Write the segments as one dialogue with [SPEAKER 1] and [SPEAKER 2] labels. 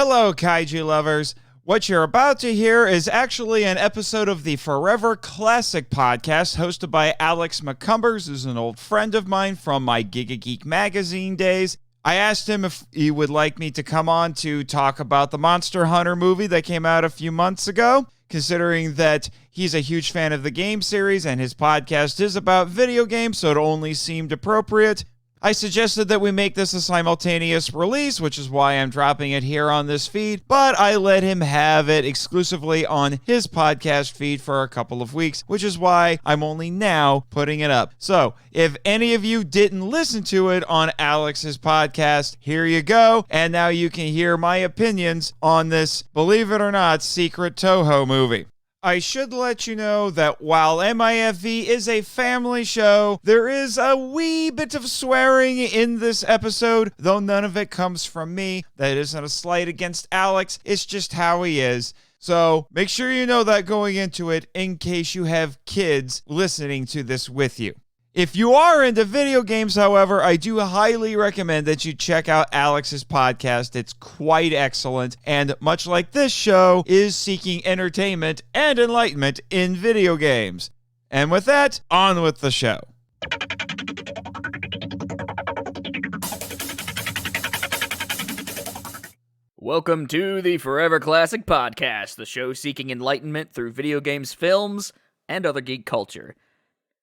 [SPEAKER 1] Hello, Kaiju lovers. What you're about to hear is actually an episode of the Forever Classic podcast hosted by Alex McCumbers, who's an old friend of mine from my GigaGeek Magazine days. I asked him if he would like me to come on to talk about the Monster Hunter movie that came out a few months ago, considering that he's a huge fan of the game series and his podcast is about video games, so it only seemed appropriate. I suggested that we make this a simultaneous release, which is why I'm dropping it here on this feed, but I let him have it exclusively on his podcast feed for a couple of weeks, which is why I'm only now putting it up. So, if any of you didn't listen to it on Alex's podcast, here you go, and now you can hear my opinions on this, believe it or not, secret Toho movie. I should let you know that while MIFV is a family show, there is a wee bit of swearing in this episode, though none of it comes from me. That isn't a slight against Alex, it's just how he is. So make sure you know that going into it in case you have kids listening to this with you. If you are into video games, however, I do highly recommend that you check out Alex's podcast. It's quite excellent, and much like this show, is seeking entertainment and enlightenment in video games. And with that, on with the show.
[SPEAKER 2] Welcome to the Forever Classic Podcast, the show seeking enlightenment through video games, films, and other geek culture.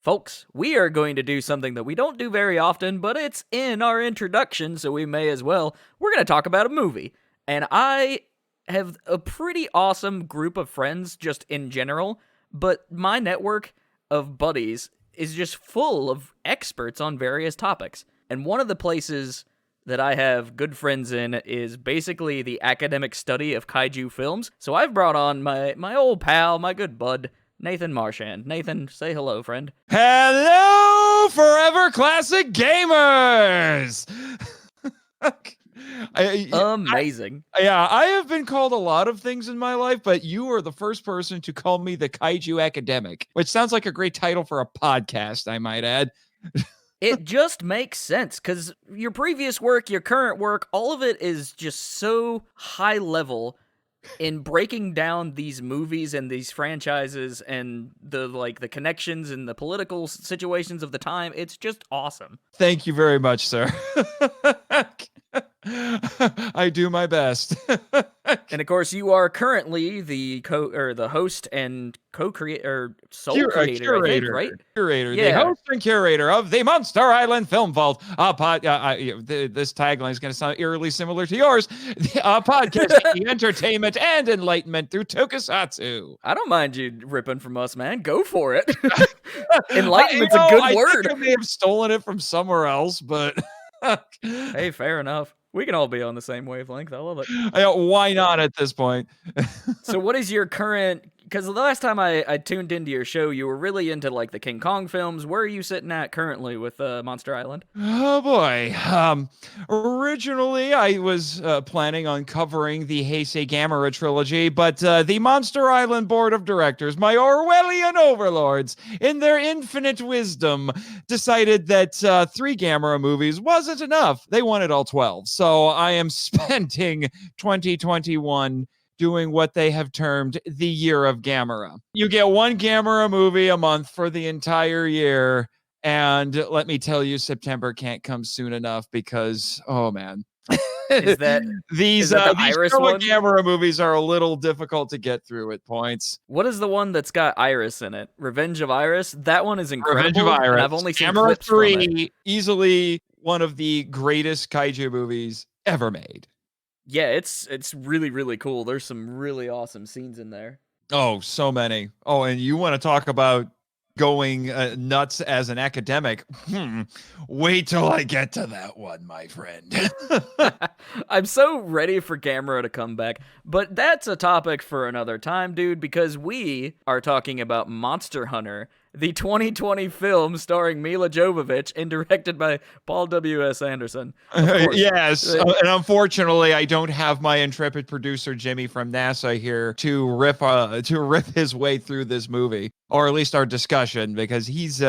[SPEAKER 2] Folks, we are going to do something that we don't do very often, but it's in our introduction, so we may as well. We're going to talk about a movie, and I have a pretty awesome group of friends just in general, but my network of buddies is just full of experts on various topics, and one of the places that I have good friends in is basically the academic study of kaiju films, so I've brought on my old pal, my good bud, Nathan Marchand. Nathan, say hello, friend.
[SPEAKER 1] Hello, Forever Classic Gamers!
[SPEAKER 2] Amazing.
[SPEAKER 1] I have been called a lot of things in my life, but you are the first person to call me the Kaiju Academic, which sounds like a great title for a podcast, I might add.
[SPEAKER 2] It just makes sense, because your previous work, your current work, all of it is just so high level in breaking down these movies and these franchises and the connections and the political situations of the time. It's just awesome.
[SPEAKER 1] Thank you very much, sir. I do my best.
[SPEAKER 2] And of course, you are currently the host and co-creator, curator, I think, right?
[SPEAKER 1] Curator, yeah. The host and curator of the Monster Island Film Vault. This tagline is going to sound eerily similar to yours. Podcast, entertainment, and enlightenment through tokusatsu.
[SPEAKER 2] I don't mind you ripping from us, man. Go for it. Enlightenment's a good word.
[SPEAKER 1] I think I may have stolen it from somewhere else, but
[SPEAKER 2] hey, fair enough. We can all be on the same wavelength. I love it.
[SPEAKER 1] Why not at this point?
[SPEAKER 2] So what is your current... Because the last time I tuned into your show, you were really into, like, the King Kong films. Where are you sitting at currently with Monster Island?
[SPEAKER 1] Oh, boy. Originally, I was planning on covering the Heisei Gamera trilogy, but the Monster Island Board of Directors, my Orwellian overlords, in their infinite wisdom, decided that 3 Gamera movies wasn't enough. They wanted all 12. So I am spending 2021 doing what they have termed the Year of Gamera. You get 1 Gamera movie a month for the entire year, and let me tell you, September can't come soon enough because, oh man. These
[SPEAKER 2] Iris one?
[SPEAKER 1] Gamera movies are a little difficult to get through at points.
[SPEAKER 2] What is the one that's got Iris in it? Revenge of Iris? That one is incredible.
[SPEAKER 1] Revenge of Iris.
[SPEAKER 2] And I've only seen
[SPEAKER 1] Gamera
[SPEAKER 2] clips
[SPEAKER 1] 3,
[SPEAKER 2] from it.
[SPEAKER 1] easily one of the greatest kaiju movies ever made.
[SPEAKER 2] Yeah, it's really, really cool. There's some really awesome scenes in there.
[SPEAKER 1] Oh, so many. Oh, and you want to talk about going nuts as an academic? Wait till I get to that one, my friend.
[SPEAKER 2] I'm so ready for Gamera to come back, but that's a topic for another time, dude, because we are talking about Monster Hunter, the 2020 film starring Mila Jovovich and directed by Paul W.S. Anderson.
[SPEAKER 1] Yes, and unfortunately, I don't have my intrepid producer Jimmy from NASA here to rip his way through this movie, or at least our discussion, because he's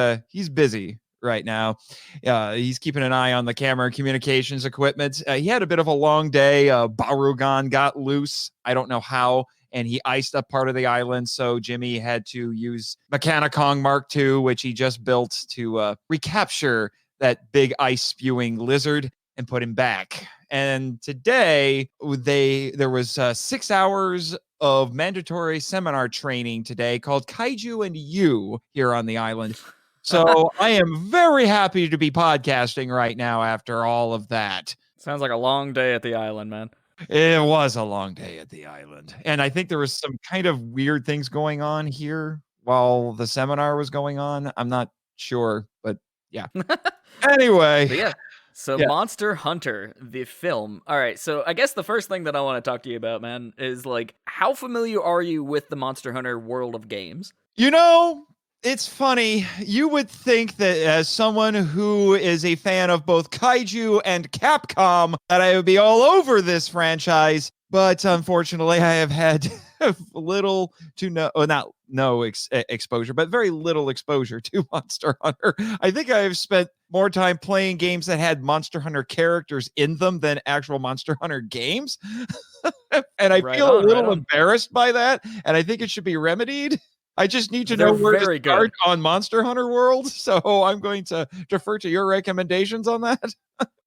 [SPEAKER 1] busy. right now. He's keeping an eye on the camera and communications equipment. He had a bit of a long day. Barugan got loose. I don't know how. And he iced up part of the island. So Jimmy had to use Mechanicong Mark II, which he just built to recapture that big ice spewing lizard and put him back. And today there was 6 hours of mandatory seminar training today called Kaiju and You here on the island. So I am very happy to be podcasting right now after all of that.
[SPEAKER 2] Sounds like a long day at the island, man.
[SPEAKER 1] It was a long day at the island. And I think there was some kind of weird things going on here while the seminar was going on. I'm not sure, but yeah. Anyway.
[SPEAKER 2] But yeah. So Monster Hunter, the film. All right, so I guess the first thing that I want to talk to you about, man, is like, how familiar are you with the Monster Hunter world of games?
[SPEAKER 1] You know, it's funny. You would think that as someone who is a fan of both Kaiju and Capcom, that I would be all over this franchise. But unfortunately, I have had little to no exposure, but very little exposure to Monster Hunter. I think I have spent more time playing games that had Monster Hunter characters in them than actual Monster Hunter games. And I feel a little embarrassed by that. And I think it should be remedied. I just need to know where to start on Monster Hunter World, so I'm going to defer to your recommendations on that.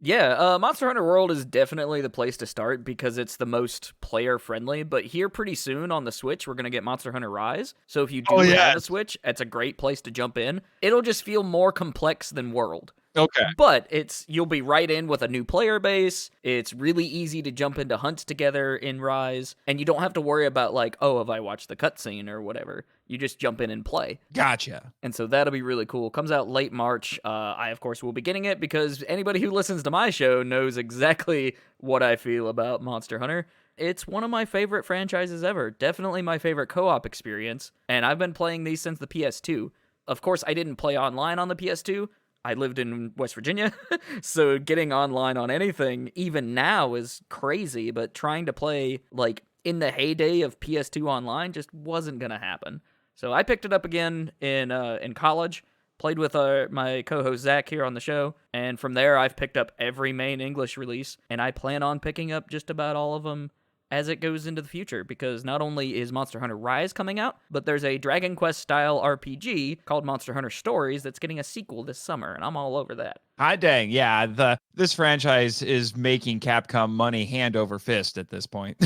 [SPEAKER 2] Yeah, Monster Hunter World is definitely the place to start because it's the most player-friendly, but here pretty soon on the Switch, we're going to get Monster Hunter Rise, so if you do have a Switch, it's a great place to jump in. It'll just feel more complex than World.
[SPEAKER 1] Okay.
[SPEAKER 2] But you'll be right in with a new player base. It's really easy to jump into hunts together in Rise, and you don't have to worry about like, oh, have I watched the cutscene or whatever. You just jump in and play.
[SPEAKER 1] Gotcha.
[SPEAKER 2] And so that'll be really cool. Comes out late March. I, of course, will be getting it because anybody who listens to my show knows exactly what I feel about Monster Hunter. It's one of my favorite franchises ever. Definitely my favorite co-op experience. And I've been playing these since the PS2. Of course, I didn't play online on the PS2. I lived in West Virginia, so getting online on anything, even now, is crazy, but trying to play, like, in the heyday of PS2 online just wasn't going to happen. So I picked it up again in college, played with my co-host Zach here on the show, and from there I've picked up every main English release, and I plan on picking up just about all of them as it goes into the future, because not only is Monster Hunter Rise coming out, but there's a Dragon Quest-style RPG called Monster Hunter Stories that's getting a sequel this summer, and I'm all over that.
[SPEAKER 1] Hot dang, yeah, this franchise is making Capcom money hand over fist at this point.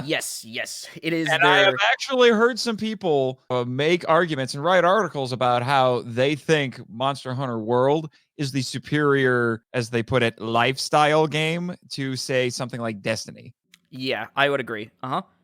[SPEAKER 2] Yes, it is.
[SPEAKER 1] And I have actually heard some people make arguments and write articles about how they think Monster Hunter World is the superior, as they put it, lifestyle game to, say, something like Destiny.
[SPEAKER 2] Yeah, I would agree.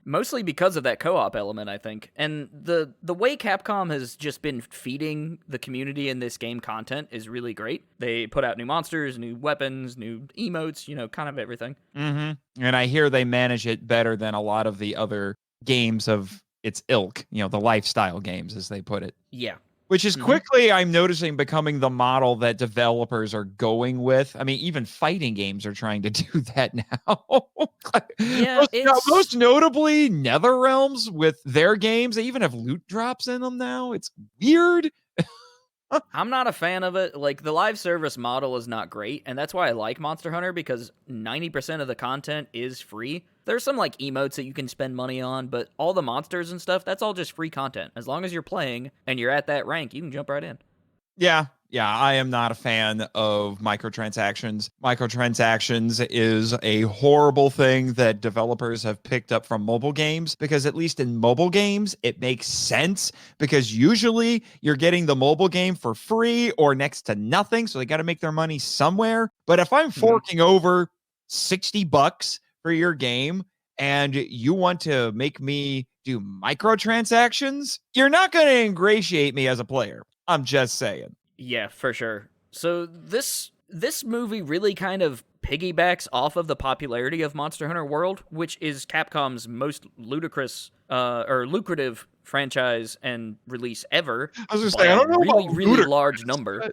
[SPEAKER 2] Mostly because of that co-op element, I think. And the way Capcom has just been feeding the community in this game content is really great. They put out new monsters, new weapons, new emotes, kind of everything.
[SPEAKER 1] Mm-hmm. And I hear they manage it better than a lot of the other games of its ilk, the lifestyle games, as they put it.
[SPEAKER 2] Yeah.
[SPEAKER 1] Which is quickly, I'm noticing, becoming the model that developers are going with. I mean, even fighting games are trying to do that now.
[SPEAKER 2] Yeah,
[SPEAKER 1] most notably, NetherRealms with their games. They even have loot drops in them now. It's weird.
[SPEAKER 2] I'm not a fan of it. Like, the live service model is not great, and that's why I like Monster Hunter, because 90% of the content is free. There's some, like, emotes that you can spend money on, but all the monsters and stuff, that's all just free content. As long as you're playing and you're at that rank, you can jump right in.
[SPEAKER 1] Yeah, I am not a fan of microtransactions. Microtransactions is a horrible thing that developers have picked up from mobile games, because at least in mobile games, it makes sense, because usually you're getting the mobile game for free or next to nothing, so they got to make their money somewhere. But if I'm forking over $60 for your game and you want to make me do microtransactions, you're not going to ingratiate me as a player. I'm just saying.
[SPEAKER 2] Yeah, for sure. So this movie really kind of piggybacks off of the popularity of Monster Hunter World, which is Capcom's most ludicrous or lucrative franchise and release ever.
[SPEAKER 1] I was just saying, I don't know
[SPEAKER 2] really,
[SPEAKER 1] about
[SPEAKER 2] really large number.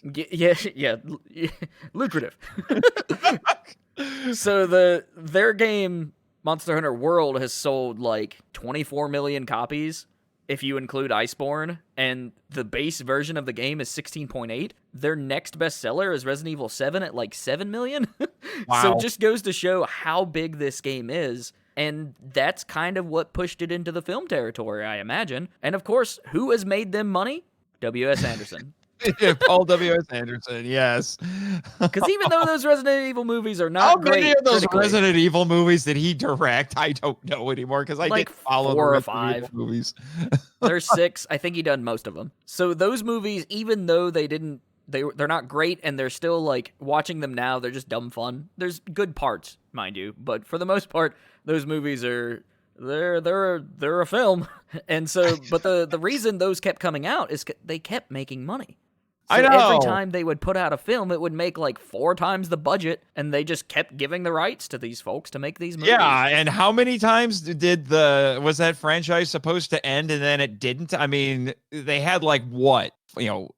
[SPEAKER 2] Yeah, lucrative. So their game Monster Hunter World has sold like 24 million copies. if you include Iceborne, and the base version of the game is 16.8. Their next bestseller is Resident Evil 7 at like 7 million.
[SPEAKER 1] Wow.
[SPEAKER 2] So it just goes to show how big this game is. And that's kind of what pushed it into the film territory, I imagine. And of course, who has made them money? W.S. Anderson.
[SPEAKER 1] Paul W.S. Anderson, yes.
[SPEAKER 2] Because even though those Resident Evil movies are not
[SPEAKER 1] How
[SPEAKER 2] great,
[SPEAKER 1] many of those
[SPEAKER 2] critically,
[SPEAKER 1] Resident Evil movies did he direct? I don't know anymore because I
[SPEAKER 2] like
[SPEAKER 1] didn't follow
[SPEAKER 2] 4 or
[SPEAKER 1] the Resident
[SPEAKER 2] 5
[SPEAKER 1] Evil movies.
[SPEAKER 2] There's 6. I think he done most of them. So those movies, even though they're not great, and they're still like watching them now, they're just dumb fun. There's good parts, mind you, but for the most part, those movies are they're a film. And so, but the reason those kept coming out is they kept making money. So
[SPEAKER 1] I know.
[SPEAKER 2] every time they would put out a film, it would make like 4 times the budget, and they just kept giving the rights to these folks to make these movies.
[SPEAKER 1] Yeah, and how many times was that franchise supposed to end and then it didn't? I mean, they had like what?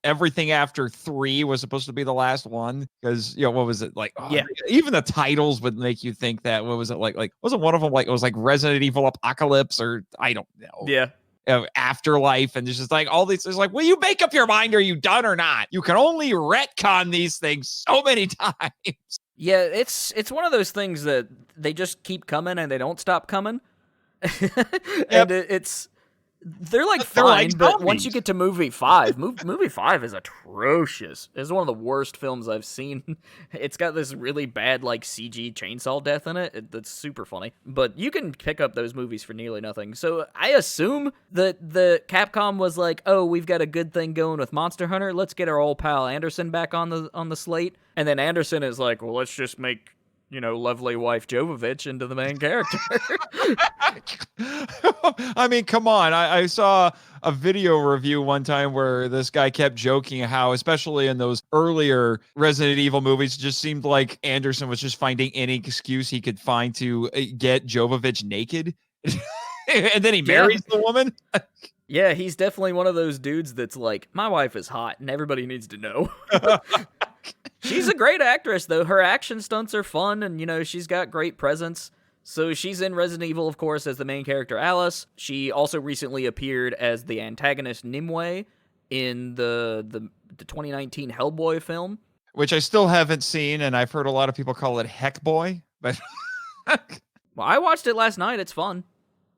[SPEAKER 1] Everything after 3 was supposed to be the last one because what was it like?
[SPEAKER 2] Yeah,
[SPEAKER 1] even the titles would make you think that. What was it like? Wasn't one of them like it was like Resident Evil Apocalypse or I don't know?
[SPEAKER 2] Yeah.
[SPEAKER 1] Afterlife, and it's just like all these. It's like, will you make up your mind? Are you done or not? You can only retcon these things so many times.
[SPEAKER 2] Yeah, it's one of those things that they just keep coming and they don't stop coming. And they're like fine,
[SPEAKER 1] like
[SPEAKER 2] but
[SPEAKER 1] zombies.
[SPEAKER 2] once you get to movie 5, movie 5 is atrocious. It's one of the worst films I've seen. It's got this really bad like CG chainsaw death in it. That's super funny. But you can pick up those movies for nearly nothing. So I assume that the Capcom was like, oh, we've got a good thing going with Monster Hunter. Let's get our old pal Anderson back on the slate. And then Anderson is like, well, let's just make lovely wife Jovovich into the main character.
[SPEAKER 1] I mean, come on. I saw a video review one time where this guy kept joking how, especially in those earlier Resident Evil movies, it just seemed like Anderson was just finding any excuse he could find to get Jovovich naked. And then he marries the woman.
[SPEAKER 2] Yeah, he's definitely one of those dudes that's like, my wife is hot and everybody needs to know. She's a great actress, though. Her action stunts are fun, and, she's got great presence. So she's in Resident Evil, of course, as the main character, Alice. She also recently appeared as the antagonist, Nimue, in the 2019 Hellboy film.
[SPEAKER 1] Which I still haven't seen, and I've heard a lot of people call it Heck Boy. But
[SPEAKER 2] well, I watched it last night. It's fun.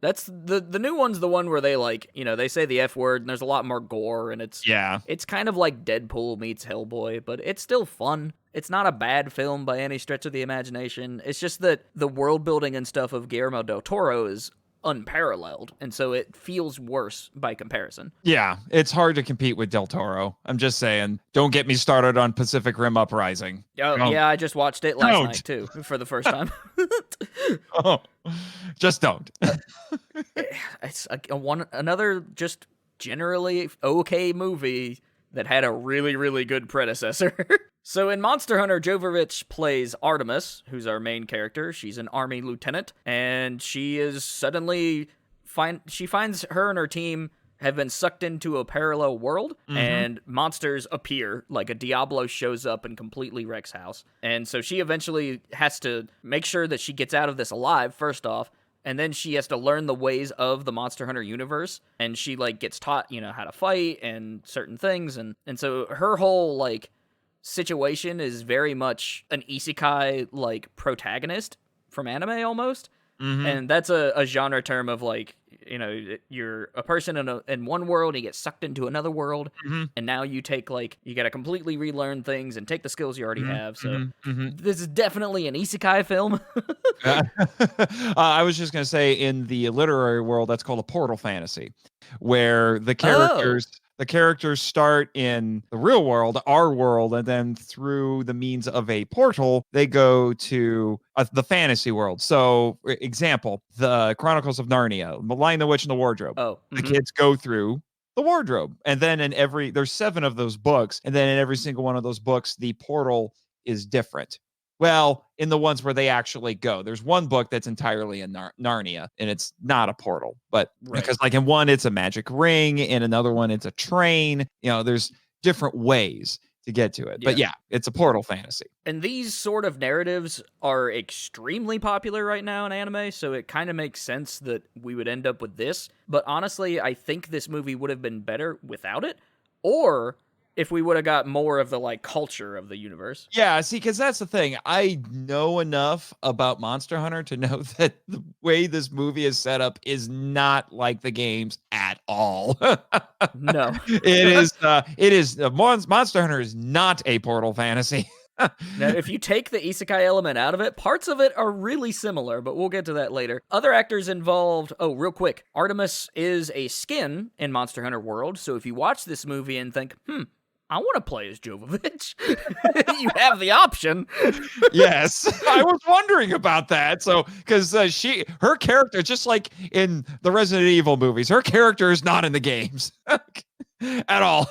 [SPEAKER 2] That's the new one's the one where they they say the F word and there's a lot more gore and it's kind of like Deadpool meets Hellboy, but it's still fun. It's not a bad film by any stretch of the imagination. It's just that the world building and stuff of Guillermo del Toro is unparalleled, and so it feels worse by comparison.
[SPEAKER 1] Yeah, it's hard to compete with Del Toro. I'm just saying, don't get me started on Pacific Rim Uprising.
[SPEAKER 2] Oh, yeah, I just watched it last night, too, for the first time.
[SPEAKER 1] Just don't.
[SPEAKER 2] It's another just generally okay movie that had a really, really good predecessor. So in Monster Hunter, Jovovich plays Artemis, who's our main character. She's an army lieutenant, and she is suddenly she finds her and her team have been sucked into a parallel world, and monsters appear, like a Diablo shows up and completely wrecks house. And so she eventually has to make sure that she gets out of this alive, first off, and then she has to learn the ways of the Monster Hunter universe, and she gets taught, how to fight and certain things, and so her whole situation is very much an isekai protagonist from anime almost. And that's a genre term of you're a person in one world, and you get sucked into another world, and now you take you got to completely relearn things and take the skills you already have. So this is definitely an isekai film.
[SPEAKER 1] I was just gonna say, in the literary world, that's called a portal fantasy, where the characters start in the real world, our world, and then through the means of a portal, they go to the fantasy world. So, example, the Chronicles of Narnia, The Lion, the Witch, and the Wardrobe. The kids go through the wardrobe. And then there's 7 of those books, and then in every single one of those books, the portal is different. Well, in the ones where they actually go, there's one book that's entirely in Narnia, and it's not a portal, but because in one, it's a magic ring, in another one, it's a train. There's different ways to get to it. But yeah, it's a portal fantasy.
[SPEAKER 2] And these sort of narratives are extremely popular right now in anime, so it kind of makes sense that we would end up with this. But honestly, I think this movie would have been better without it, or if we would have got more of the like culture of the universe.
[SPEAKER 1] Yeah, see, because that's the thing. I know enough about Monster Hunter to know that the way this movie is set up is not like the games at all.
[SPEAKER 2] No.
[SPEAKER 1] It is Monster Hunter is not a portal fantasy.
[SPEAKER 2] Now, if you take the isekai element out of it, parts of it are really similar, but we'll get to that later. Other actors involved, real quick, Artemis is a skin in Monster Hunter World, so if you watch this movie and think, I want to play as Jovovich, you have the option.
[SPEAKER 1] Yes, I was wondering about that. So, because her character, just like in the Resident Evil movies, her character is not in the games at all.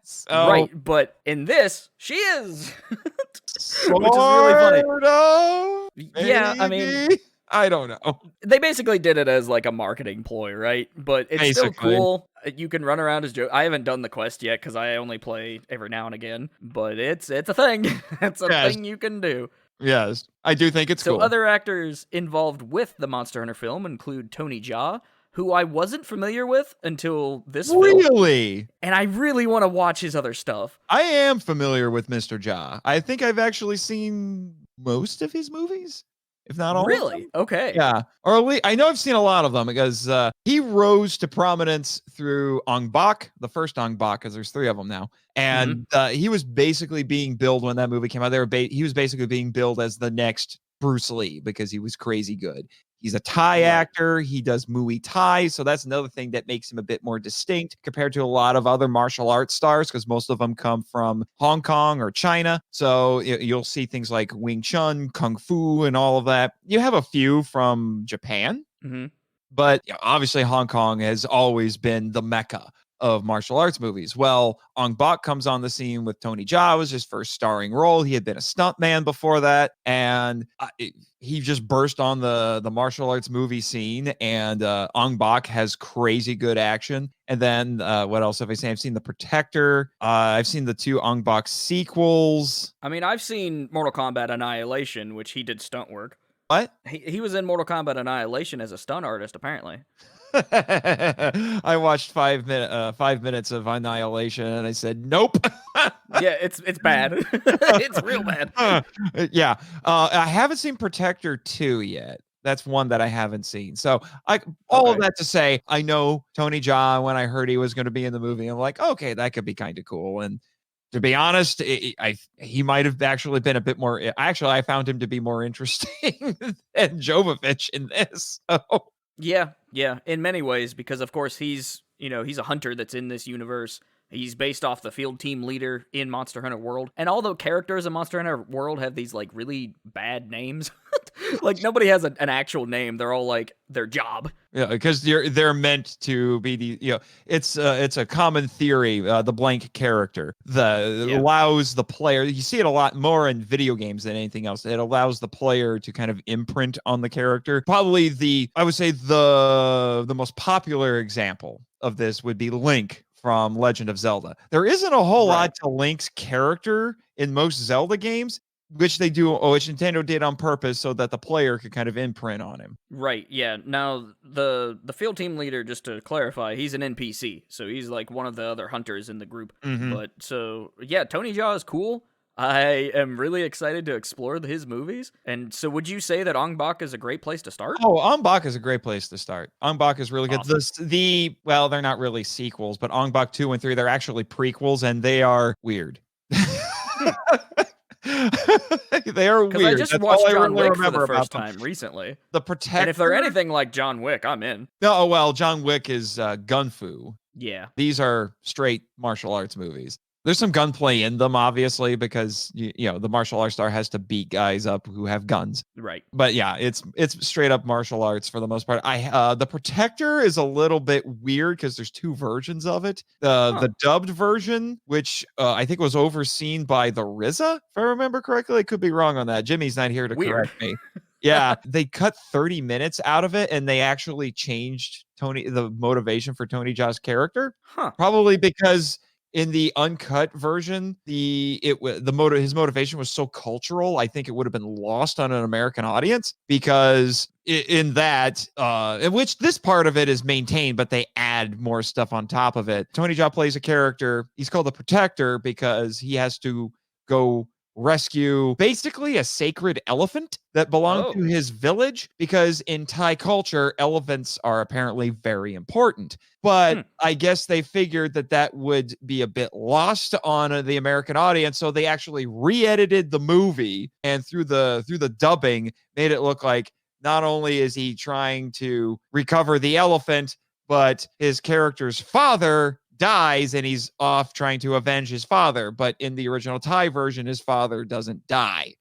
[SPEAKER 1] So,
[SPEAKER 2] right, but in this, she is, which is really funny. Yeah, I mean,
[SPEAKER 1] I don't know.
[SPEAKER 2] They basically did it as like a marketing ploy, right? But it's still cool. You can run around as Joe. I haven't done the quest yet because I only play every now and again. But it's a thing. It's a thing you can do.
[SPEAKER 1] Yes, I do think it's cool.
[SPEAKER 2] So other actors involved with the Monster Hunter film include Tony Jaa, who I wasn't familiar with until this film.
[SPEAKER 1] Really?
[SPEAKER 2] And I really want to watch his other stuff.
[SPEAKER 1] I am familiar with Mr. Jaa. I think I've actually seen most of his movies. If not all.
[SPEAKER 2] Really? Okay.
[SPEAKER 1] Yeah. Or at least, I know I've seen a lot of them because he rose to prominence through Ong Bak, the first Ong Bak, because there's 3 of them now. And he was basically being billed when that movie came out. He was basically being billed as the next Bruce Lee because he was crazy good. He's a Thai actor. He does Muay Thai. So that's another thing that makes him a bit more distinct compared to a lot of other martial arts stars because most of them come from Hong Kong or China. So you'll see things like Wing Chun, Kung Fu, and all of that. You have a few from Japan. But obviously Hong Kong has always been the mecca of martial arts movies. Well, Ong Bak comes on the scene with Tony Jaa. It was his first starring role. He had been a stuntman before that, and he just burst on the martial arts movie scene. And Ong Bak has crazy good action. And then what else have I seen? I've seen The Protector. I've seen the 2 Ong Bak sequels.
[SPEAKER 2] I mean, I've seen Mortal Kombat Annihilation, which he did stunt work.
[SPEAKER 1] What?
[SPEAKER 2] He was in Mortal Kombat Annihilation as a stunt artist, apparently.
[SPEAKER 1] I watched 5 minutes of Annihilation and I said nope.
[SPEAKER 2] Yeah, it's bad. It's real bad.
[SPEAKER 1] Yeah. I haven't seen Protector 2 yet. That's one that I haven't seen. So all of that to say, I know Tony Jaa. When I heard he was going to be in the movie, I'm like, okay, that could be kind of cool. And to be honest, he might have actually been a bit more. Actually, I found him to be more interesting than Jovovich in this. So.
[SPEAKER 2] Yeah, in many ways, because of course he's a hunter that's in this universe. He's based off the field team leader in Monster Hunter World. And all the characters in Monster Hunter World have these like really bad names. Like nobody has an actual name. They're all like their job.
[SPEAKER 1] Yeah, because they're meant to be it's a common theory, the blank character allows the player, you see it a lot more in video games than anything else. It allows the player to kind of imprint on the character. Probably I would say the most popular example of this would be Link from Legend of Zelda. There isn't a whole lot to Link's character in most Zelda games, which Nintendo did on purpose so that the player could kind of imprint on him.
[SPEAKER 2] Right, yeah. Now, the field team leader, just to clarify, he's an NPC, so he's like one of the other hunters in the group. But so, yeah, Tony Jaa is cool. I am really excited to explore his movies. And so would you say that Ong Bak is a great place to start?
[SPEAKER 1] Oh, Ong Bak is a great place to start. Ong Bak is really good. Awesome. Well, they're not really sequels, but Ong Bak 2 and 3, they're actually prequels, and they are weird. They are weird.
[SPEAKER 2] Because I just watched John Wick for the first time recently.
[SPEAKER 1] The Protector.
[SPEAKER 2] And if they're anything like John Wick, I'm in.
[SPEAKER 1] No, well, John Wick is gun fu.
[SPEAKER 2] Yeah.
[SPEAKER 1] These are straight martial arts movies. There's some gunplay in them, obviously, because the martial arts star has to beat guys up who have guns.
[SPEAKER 2] Right.
[SPEAKER 1] But yeah, it's straight up martial arts for the most part. The Protector is a little bit weird because there's 2 versions of it. The dubbed version, which I think was overseen by the RZA, if I remember correctly. I could be wrong on that. Jimmy's not here to correct me. Yeah, they cut 30 minutes out of it, and they actually changed the motivation for Tony Jaa's character. Probably because in the uncut version, his motivation was so cultural. I think it would have been lost on an American audience because in that, in which this part of it is maintained, but they add more stuff on top of it. Tony Jaa plays a character. He's called the Protector because he has to go rescue basically a sacred elephant that belonged to his village, because in Thai culture, elephants are apparently very important. But I guess they figured that would be a bit lost on the American audience, so they actually re-edited the movie, and through the dubbing made it look like not only is he trying to recover the elephant, but his character's father dies and he's off trying to avenge his father. But in the original Thai version, his father doesn't die.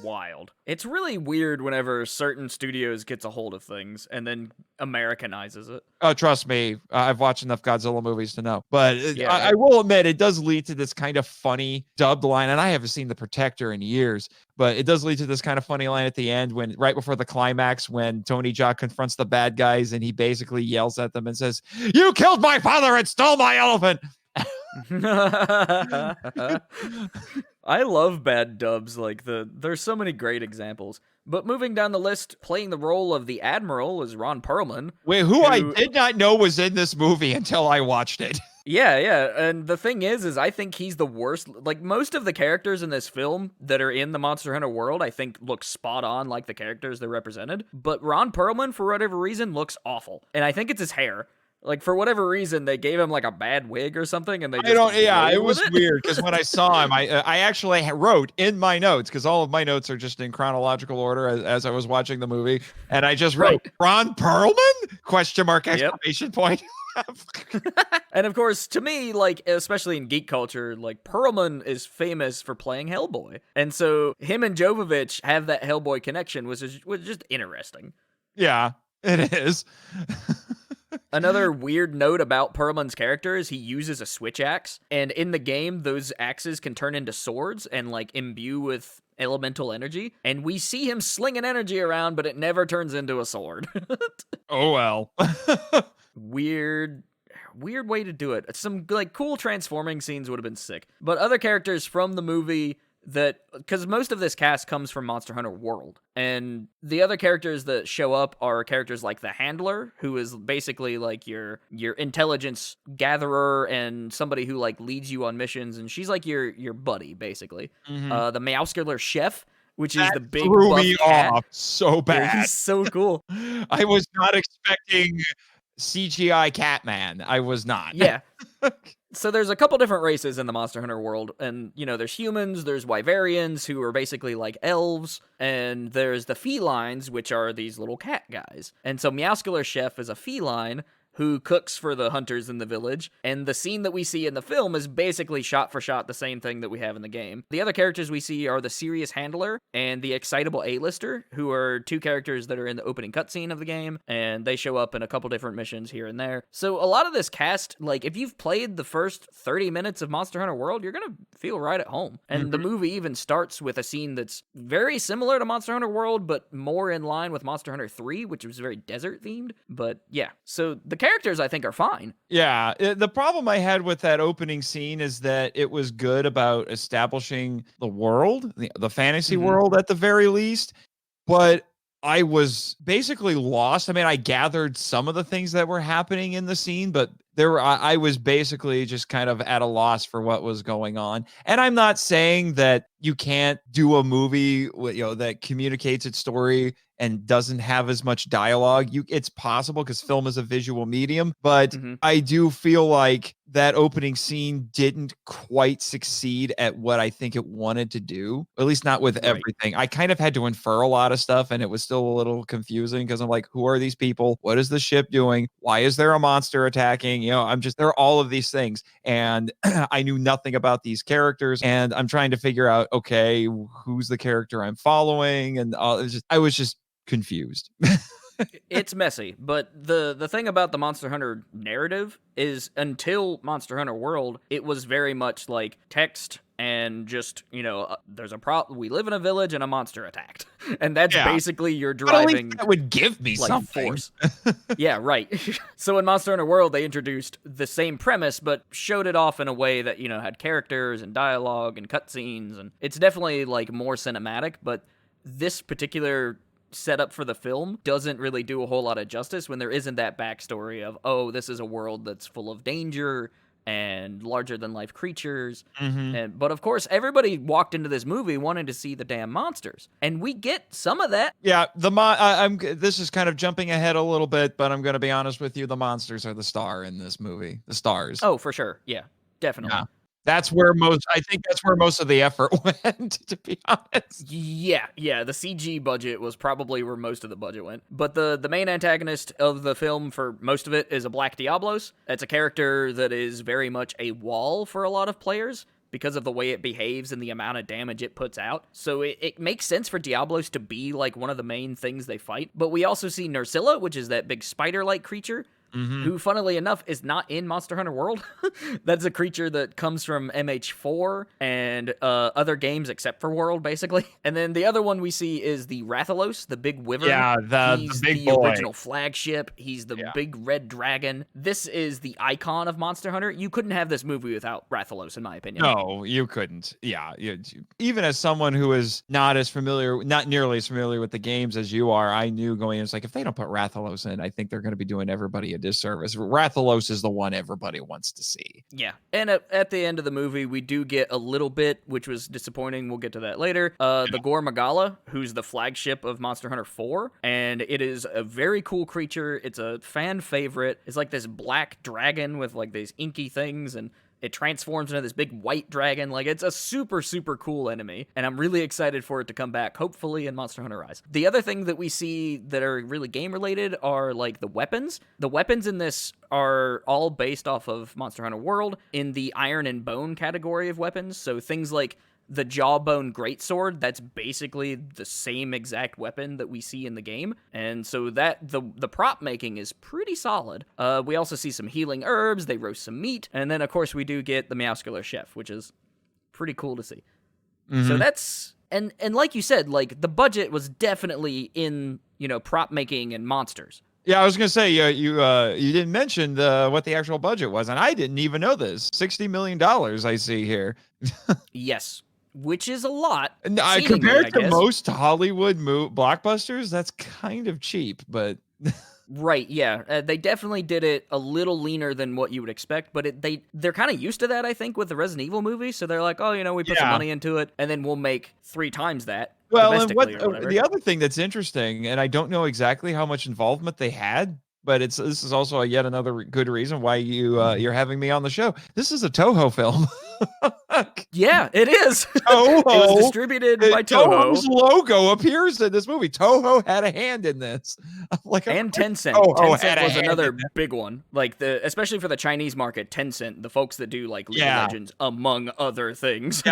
[SPEAKER 2] Wild. It's really weird whenever certain studios gets a hold of things and then Americanizes it.
[SPEAKER 1] Oh, trust me, I've watched enough Godzilla movies to know. But I will admit, it does lead to this kind of funny dubbed line, and I haven't seen The Protector in years, but it does lead to this kind of funny line at the end, when right before the climax, when Tony Jaa confronts the bad guys and he basically yells at them and says, "You killed my father and stole my elephant."
[SPEAKER 2] I love bad dubs there's so many great examples. But moving down the list, playing the role of the Admiral is Ron Perlman.
[SPEAKER 1] Wait, who I did not know was in this movie until I watched it.
[SPEAKER 2] Yeah, and the thing is I think he's the worst. Like, most of the characters in this film that are in the Monster Hunter world, I think look spot on like the characters they're represented. But Ron Perlman, for whatever reason, looks awful. And I think it's his hair. Like, for whatever reason, they gave him like a bad wig or something, and they just
[SPEAKER 1] it was weird, because when I saw him, I actually wrote in my notes, because all of my notes are just in chronological order as I was watching the movie, and I just wrote Ron Perlman ? Exclamation point.
[SPEAKER 2] And of course, to me, like, especially in geek culture, like, Perlman is famous for playing Hellboy, and so him and Jovovich have that Hellboy connection, which is just interesting.
[SPEAKER 1] Yeah, it is.
[SPEAKER 2] Another weird note about Perlman's character is he uses a switch axe, and in the game, those axes can turn into swords and, like, imbue with elemental energy, and we see him slinging energy around, but it never turns into a sword.
[SPEAKER 1] Oh, well.
[SPEAKER 2] Weird way to do it. Some, like, cool transforming scenes would have been sick. But other characters from the movie because most of this cast comes from Monster Hunter World, and the other characters that show up are characters like the Handler, who is basically like your intelligence gatherer and somebody who like leads you on missions, and she's like your buddy basically.
[SPEAKER 1] Mm-hmm.
[SPEAKER 2] The Meowscular Chef, which is the big
[SPEAKER 1] threw
[SPEAKER 2] buff
[SPEAKER 1] me
[SPEAKER 2] cat.
[SPEAKER 1] off so bad.
[SPEAKER 2] Yeah, he's so cool.
[SPEAKER 1] I was not expecting CGI Catman. I was not.
[SPEAKER 2] Yeah. So there's a couple different races in the Monster Hunter world, and, you know, there's humans, there's Wyverians, who are basically like elves, and there's the felines, which are these little cat guys. And so Meowscular Chef is a feline who cooks for the hunters in the village, and the scene that we see in the film is basically shot for shot the same thing that we have in the game. The other characters we see are the Serious Handler and the Excitable A-Lister, who are two characters that are in the opening cutscene of the game, and they show up in a couple different missions here and there. So a lot of this cast, like, if you've played the first 30 minutes of Monster Hunter World, you're gonna feel right at home. And the movie even starts with a scene that's very similar to Monster Hunter World, but more in line with Monster Hunter 3, which was very desert-themed. But yeah, so the characters, I think, are fine.
[SPEAKER 1] Yeah, the problem I had with that opening scene is that it was good about establishing the world, the fantasy world at the very least, but I was basically lost. I mean, I gathered some of the things that were happening in the scene, but I was basically just kind of at a loss for what was going on. And I'm not saying that you can't do a movie, that communicates its story and doesn't have as much dialogue. It's possible because film is a visual medium, but I do feel like that opening scene didn't quite succeed at what I think it wanted to do, at least not with everything. I kind of had to infer a lot of stuff, and it was still a little confusing because I'm like, who are these people? What is the ship doing? Why is there a monster attacking? There are all of these things, and I knew nothing about these characters, and I'm trying to figure out, okay, who's the character I'm following, and I was just confused.
[SPEAKER 2] It's messy, but the thing about the Monster Hunter narrative is until Monster Hunter World, it was very much like text and just, there's a we live in a village and a monster attacked. And that's basically your
[SPEAKER 1] But at least
[SPEAKER 2] driving
[SPEAKER 1] that would give me something.
[SPEAKER 2] force. Yeah, right. So in Monster Hunter World, they introduced the same premise, but showed it off in a way that, had characters and dialogue and cutscenes. And it's definitely like more cinematic, but this particular setup for the film doesn't really do a whole lot of justice when there isn't that backstory of, oh, this is a world that's full of danger and larger than life creatures. But of course, everybody walked into this movie wanting to see the damn monsters, and we get some of that.
[SPEAKER 1] Yeah, this is kind of jumping ahead a little bit, but I'm going to be honest with you. The monsters are the star in this movie. The stars.
[SPEAKER 2] Oh, for sure. Yeah, definitely.
[SPEAKER 1] Yeah. That's where most of the effort went, to be honest.
[SPEAKER 2] Yeah, the CG budget was probably where most of the budget went. But the main antagonist of the film for most of it is a Black Diablos. It's a character that is very much a wall for a lot of players because of the way it behaves and the amount of damage it puts out. So it makes sense for Diablos to be like one of the main things they fight. But we also see Nursilla, which is that big spider-like creature, who, funnily enough, is not in Monster Hunter World. That's a creature that comes from MH4 and other games except for World, basically. And then the other one we see is the Rathalos, the big wyvern.
[SPEAKER 1] Yeah,
[SPEAKER 2] He's
[SPEAKER 1] the big
[SPEAKER 2] the
[SPEAKER 1] boy.
[SPEAKER 2] original flagship. He's the big red dragon. This is the icon of Monster Hunter. You couldn't have this movie without Rathalos, in my opinion.
[SPEAKER 1] No, you couldn't. Yeah, even as someone who is not nearly as familiar with the games as you are, I knew going in, it's like, if they don't put Rathalos in, I think they're going to be doing everybody a disservice. Rathalos is the one everybody wants to see.
[SPEAKER 2] Yeah, and at the end of the movie, we do get a little bit, which was disappointing. We'll get to that later. The Gore Magala, who's the flagship of Monster Hunter 4, and it is a very cool creature. It's a fan favorite. It's like this black dragon with like these inky things, and it transforms into this big white dragon. Like, it's a super, super cool enemy, and I'm really excited for it to come back, hopefully, in Monster Hunter Rise. The other thing that we see that are really game-related are, like, the weapons. The weapons in this are all based off of Monster Hunter World in the Iron and Bone category of weapons, so things like the Jawbone Greatsword, that's basically the same exact weapon that we see in the game. And so that the prop making is pretty solid. We also see some healing herbs, they roast some meat, and then of course we do get the Meowscular Chef, which is pretty cool to see. So that's and like you said, like the budget was definitely in, prop making and monsters.
[SPEAKER 1] Yeah, I was gonna say you didn't mention what the actual budget was, and I didn't even know this. $60 million I see here.
[SPEAKER 2] Yes. Which is a lot.
[SPEAKER 1] Compared to most Hollywood blockbusters, that's kind of cheap, but...
[SPEAKER 2] Right, yeah. They definitely did it a little leaner than what you would expect, but they're kind of used to that, I think, with the Resident Evil movies, so they're like, oh, we put some money into it, and then we'll make 3 times that.
[SPEAKER 1] Well, and the other thing that's interesting, and I don't know exactly how much involvement they had, but this is also yet another good reason why you're having me on the show. This is a Toho film.
[SPEAKER 2] Yeah, it is.
[SPEAKER 1] Toho.
[SPEAKER 2] It was distributed by Toho.
[SPEAKER 1] Toho's logo appears in this movie. Toho had a hand in this.
[SPEAKER 2] And Tencent. Tencent was another big one. Like especially for the Chinese market, Tencent, the folks that do like League of Legends, among other things.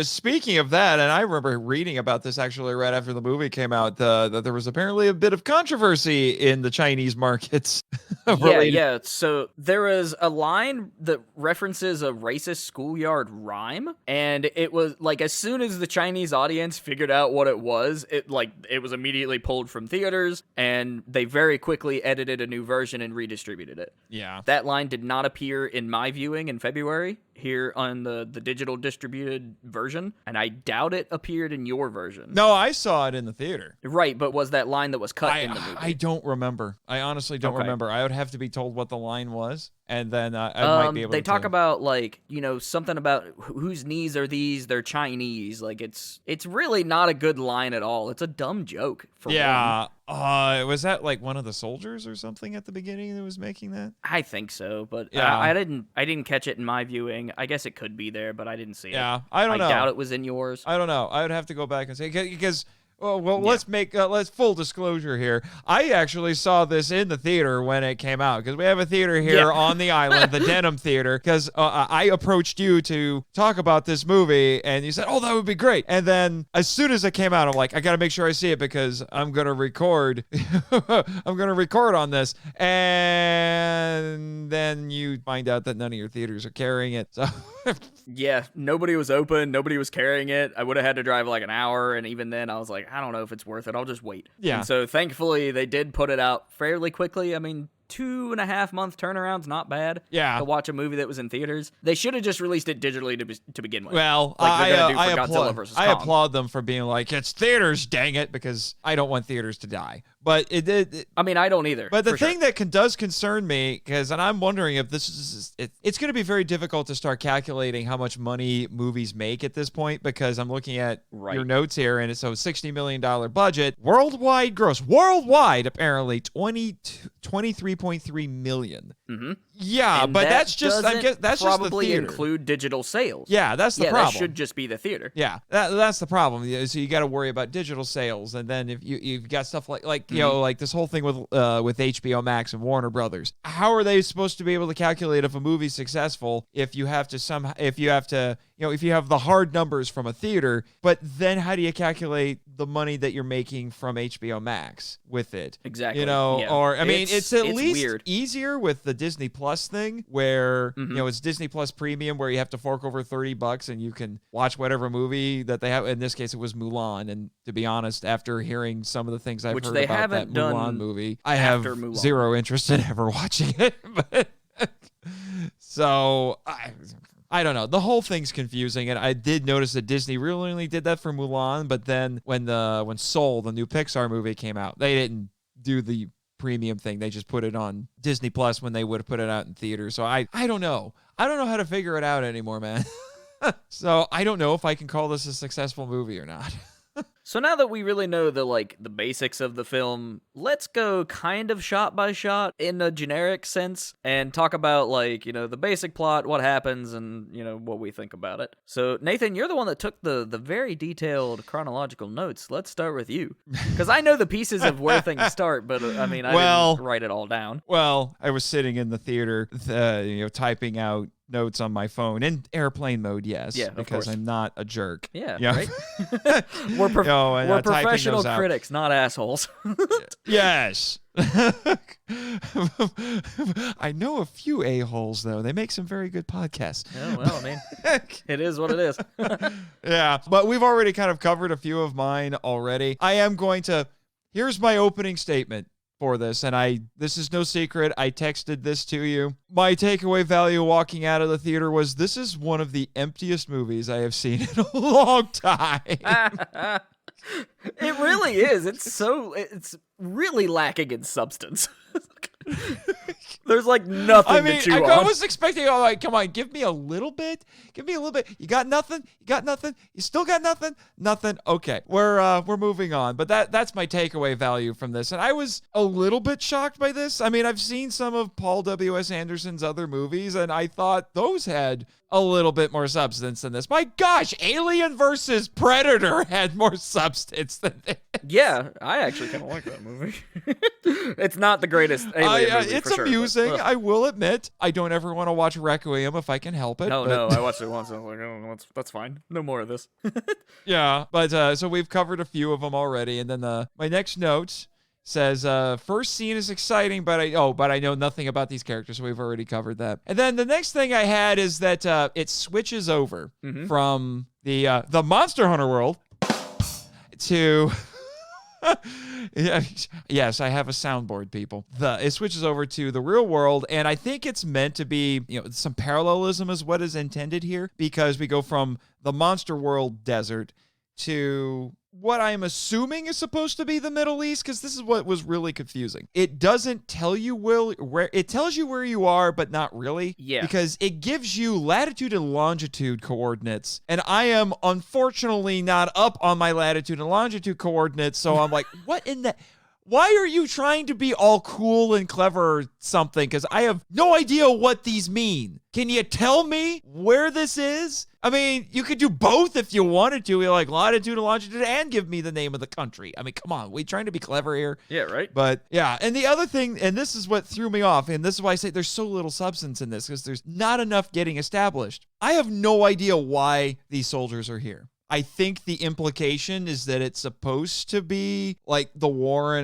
[SPEAKER 1] Speaking of that, and I remember reading about this actually right after the movie came out, that there was apparently a bit of controversy in the Chinese markets.
[SPEAKER 2] Yeah. So there was a line that references a racist schoolyard rhyme, and it was like as soon as the Chinese audience figured out what it was it was immediately pulled from theaters, and they very quickly edited a new version and redistributed it.
[SPEAKER 1] Yeah,
[SPEAKER 2] that line did not appear in my viewing in February here on the digital distributed version, and I doubt it appeared in your version.
[SPEAKER 1] No, I saw it in the theater.
[SPEAKER 2] Right, but was that line that was cut in the movie?
[SPEAKER 1] I don't remember. I honestly don't remember. I would have to be told what the line was, and then I might be able to...
[SPEAKER 2] They talk about, something about whose knees are these? They're Chinese. Like, it's really not a good line at all. It's a dumb joke.
[SPEAKER 1] Was that like one of the soldiers or something at the beginning that was making that?
[SPEAKER 2] I think so, but I didn't catch it in my viewing. I guess it could be there, but I didn't see it.
[SPEAKER 1] Yeah, I don't know.
[SPEAKER 2] I doubt it was in yours.
[SPEAKER 1] I don't know. I would have to go back and say, because Well, let's full disclosure here. I actually saw this in the theater when it came out because we have a theater here on the island, the Denim Theater, because I approached you to talk about this movie and you said, oh, that would be great. And then as soon as it came out, I'm like, I got to make sure I see it because I'm going to record. I'm going to record on this. And then you find out that none of your theaters are carrying it. So
[SPEAKER 2] yeah, nobody was open. Nobody was carrying it. I would have had to drive like an hour. And even then I was like, I don't know if it's worth it. I'll just wait.
[SPEAKER 1] Yeah.
[SPEAKER 2] And so thankfully they did put it out fairly quickly. I mean, 2.5 month turnaround's not bad.
[SPEAKER 1] Yeah.
[SPEAKER 2] To watch a movie that was in theaters. They should have just released it digitally to begin with.
[SPEAKER 1] Well,
[SPEAKER 2] like
[SPEAKER 1] I
[SPEAKER 2] Godzilla vs. Kong.
[SPEAKER 1] applaud them for being like, it's theaters, dang it, because I don't want theaters to die. But
[SPEAKER 2] I mean, I don't either.
[SPEAKER 1] But the thing that does concern me, and I'm wondering if this is, it's going to be very difficult to start calculating how much money movies make at this point, because I'm looking at your notes here, and it's a $60 million budget. Worldwide gross, apparently, 23.3 million.
[SPEAKER 2] Mm-hmm.
[SPEAKER 1] Yeah,
[SPEAKER 2] and
[SPEAKER 1] but that's just that's
[SPEAKER 2] probably
[SPEAKER 1] just the theater.
[SPEAKER 2] Include digital sales.
[SPEAKER 1] Yeah, that's the problem.
[SPEAKER 2] That should just be the theater.
[SPEAKER 1] Yeah, that's the problem. So you got to worry about digital sales, and then if you've got stuff like you know, like this whole thing with HBO Max and Warner Brothers. How are they supposed to be able to calculate if a movie's successful if you have to if you have the hard numbers from a theater, but then how do you calculate the money that you're making from HBO Max with it?
[SPEAKER 2] Exactly.
[SPEAKER 1] You know, or I mean, it's at least
[SPEAKER 2] weird.
[SPEAKER 1] Easier with the Disney Plus thing, where you know it's Disney Plus Premium, where you have to fork over $30 and you can watch whatever movie that they have. In this case, it was Mulan, and to be honest, after hearing some of the things I've heard about that Mulan movie, I have zero interest in ever watching it. So I don't know. The whole thing's confusing, and I did notice that Disney really only did that for Mulan, but then when Soul, the new Pixar movie, came out, they didn't do the premium thing. They just put it on Disney Plus when they would have put it out in theaters. So I don't know. I don't know how to figure it out anymore, man. So I don't know if I can call this a successful movie or not.
[SPEAKER 2] So now that we really know the basics of the film, let's go kind of shot by shot in a generic sense and talk about the basic plot, what happens, and what we think about it. So Nathan, you're the one that took the very detailed chronological notes. Let's start with you, because I know the pieces of where things start, but I mean I didn't write it all down.
[SPEAKER 1] Well, I was sitting in the theater, typing out notes on my phone in airplane mode, yes, because I'm not a jerk.
[SPEAKER 2] Yeah, right. We're professional critics, not assholes.
[SPEAKER 1] Yes. I know a few a-holes, though. They make some very good podcasts.
[SPEAKER 2] Oh, well, I mean, it is what it is.
[SPEAKER 1] Yeah, but we've already kind of covered a few of mine already. Here's my opening statement for this, and this is no secret. I texted this to you. My takeaway value walking out of the theater was, this is one of the emptiest movies I have seen in a long time.
[SPEAKER 2] It really is. It's really lacking in substance. There's nothing to chew on.
[SPEAKER 1] I was expecting, come on, give me a little bit. You got nothing? You still got nothing? Nothing? Okay, we're moving on. But that's my takeaway value from this. And I was a little bit shocked by this. I mean, I've seen some of Paul W.S. Anderson's other movies, and I thought those had a little bit more substance than this. My gosh, Alien versus Predator had more substance than this.
[SPEAKER 2] Yeah, I actually kind of like that movie. It's not the greatest Alien movie,
[SPEAKER 1] it's
[SPEAKER 2] for
[SPEAKER 1] amusing,
[SPEAKER 2] sure,
[SPEAKER 1] I will admit. I don't ever want to watch Requiem if I can help it.
[SPEAKER 2] No, I watched it once and I was like, oh, that's fine. No more of this.
[SPEAKER 1] Yeah, but so we've covered a few of them already, and then my next note says, first scene is exciting, but I know nothing about these characters, so we've already covered that. And then the next thing I had is that it switches over from the Monster Hunter world to... Yes, I have a soundboard, people. It switches over to the real world, and I think it's meant to be, some parallelism is what is intended here, because we go from the Monster World desert to what I'm assuming is supposed to be the Middle East, because this is what was really confusing. It doesn't tell you where it tells you where you are, but not really.
[SPEAKER 2] Yeah.
[SPEAKER 1] Because it gives you latitude and longitude coordinates, and I am unfortunately not up on my latitude and longitude coordinates, so I'm like, what why are you trying to be all cool and clever or something? Because I have no idea what these mean. Can you tell me where this is? I mean, you could do both if you wanted to. You're like latitude and longitude and give me the name of the country. I mean, come on. We trying to be clever here?
[SPEAKER 2] Yeah, right?
[SPEAKER 1] But yeah, and the other thing, and this is what threw me off, and this is why I say there's so little substance in this, because there's not enough getting established. I have no idea why these soldiers are here. I think the implication is that it's supposed to be like the war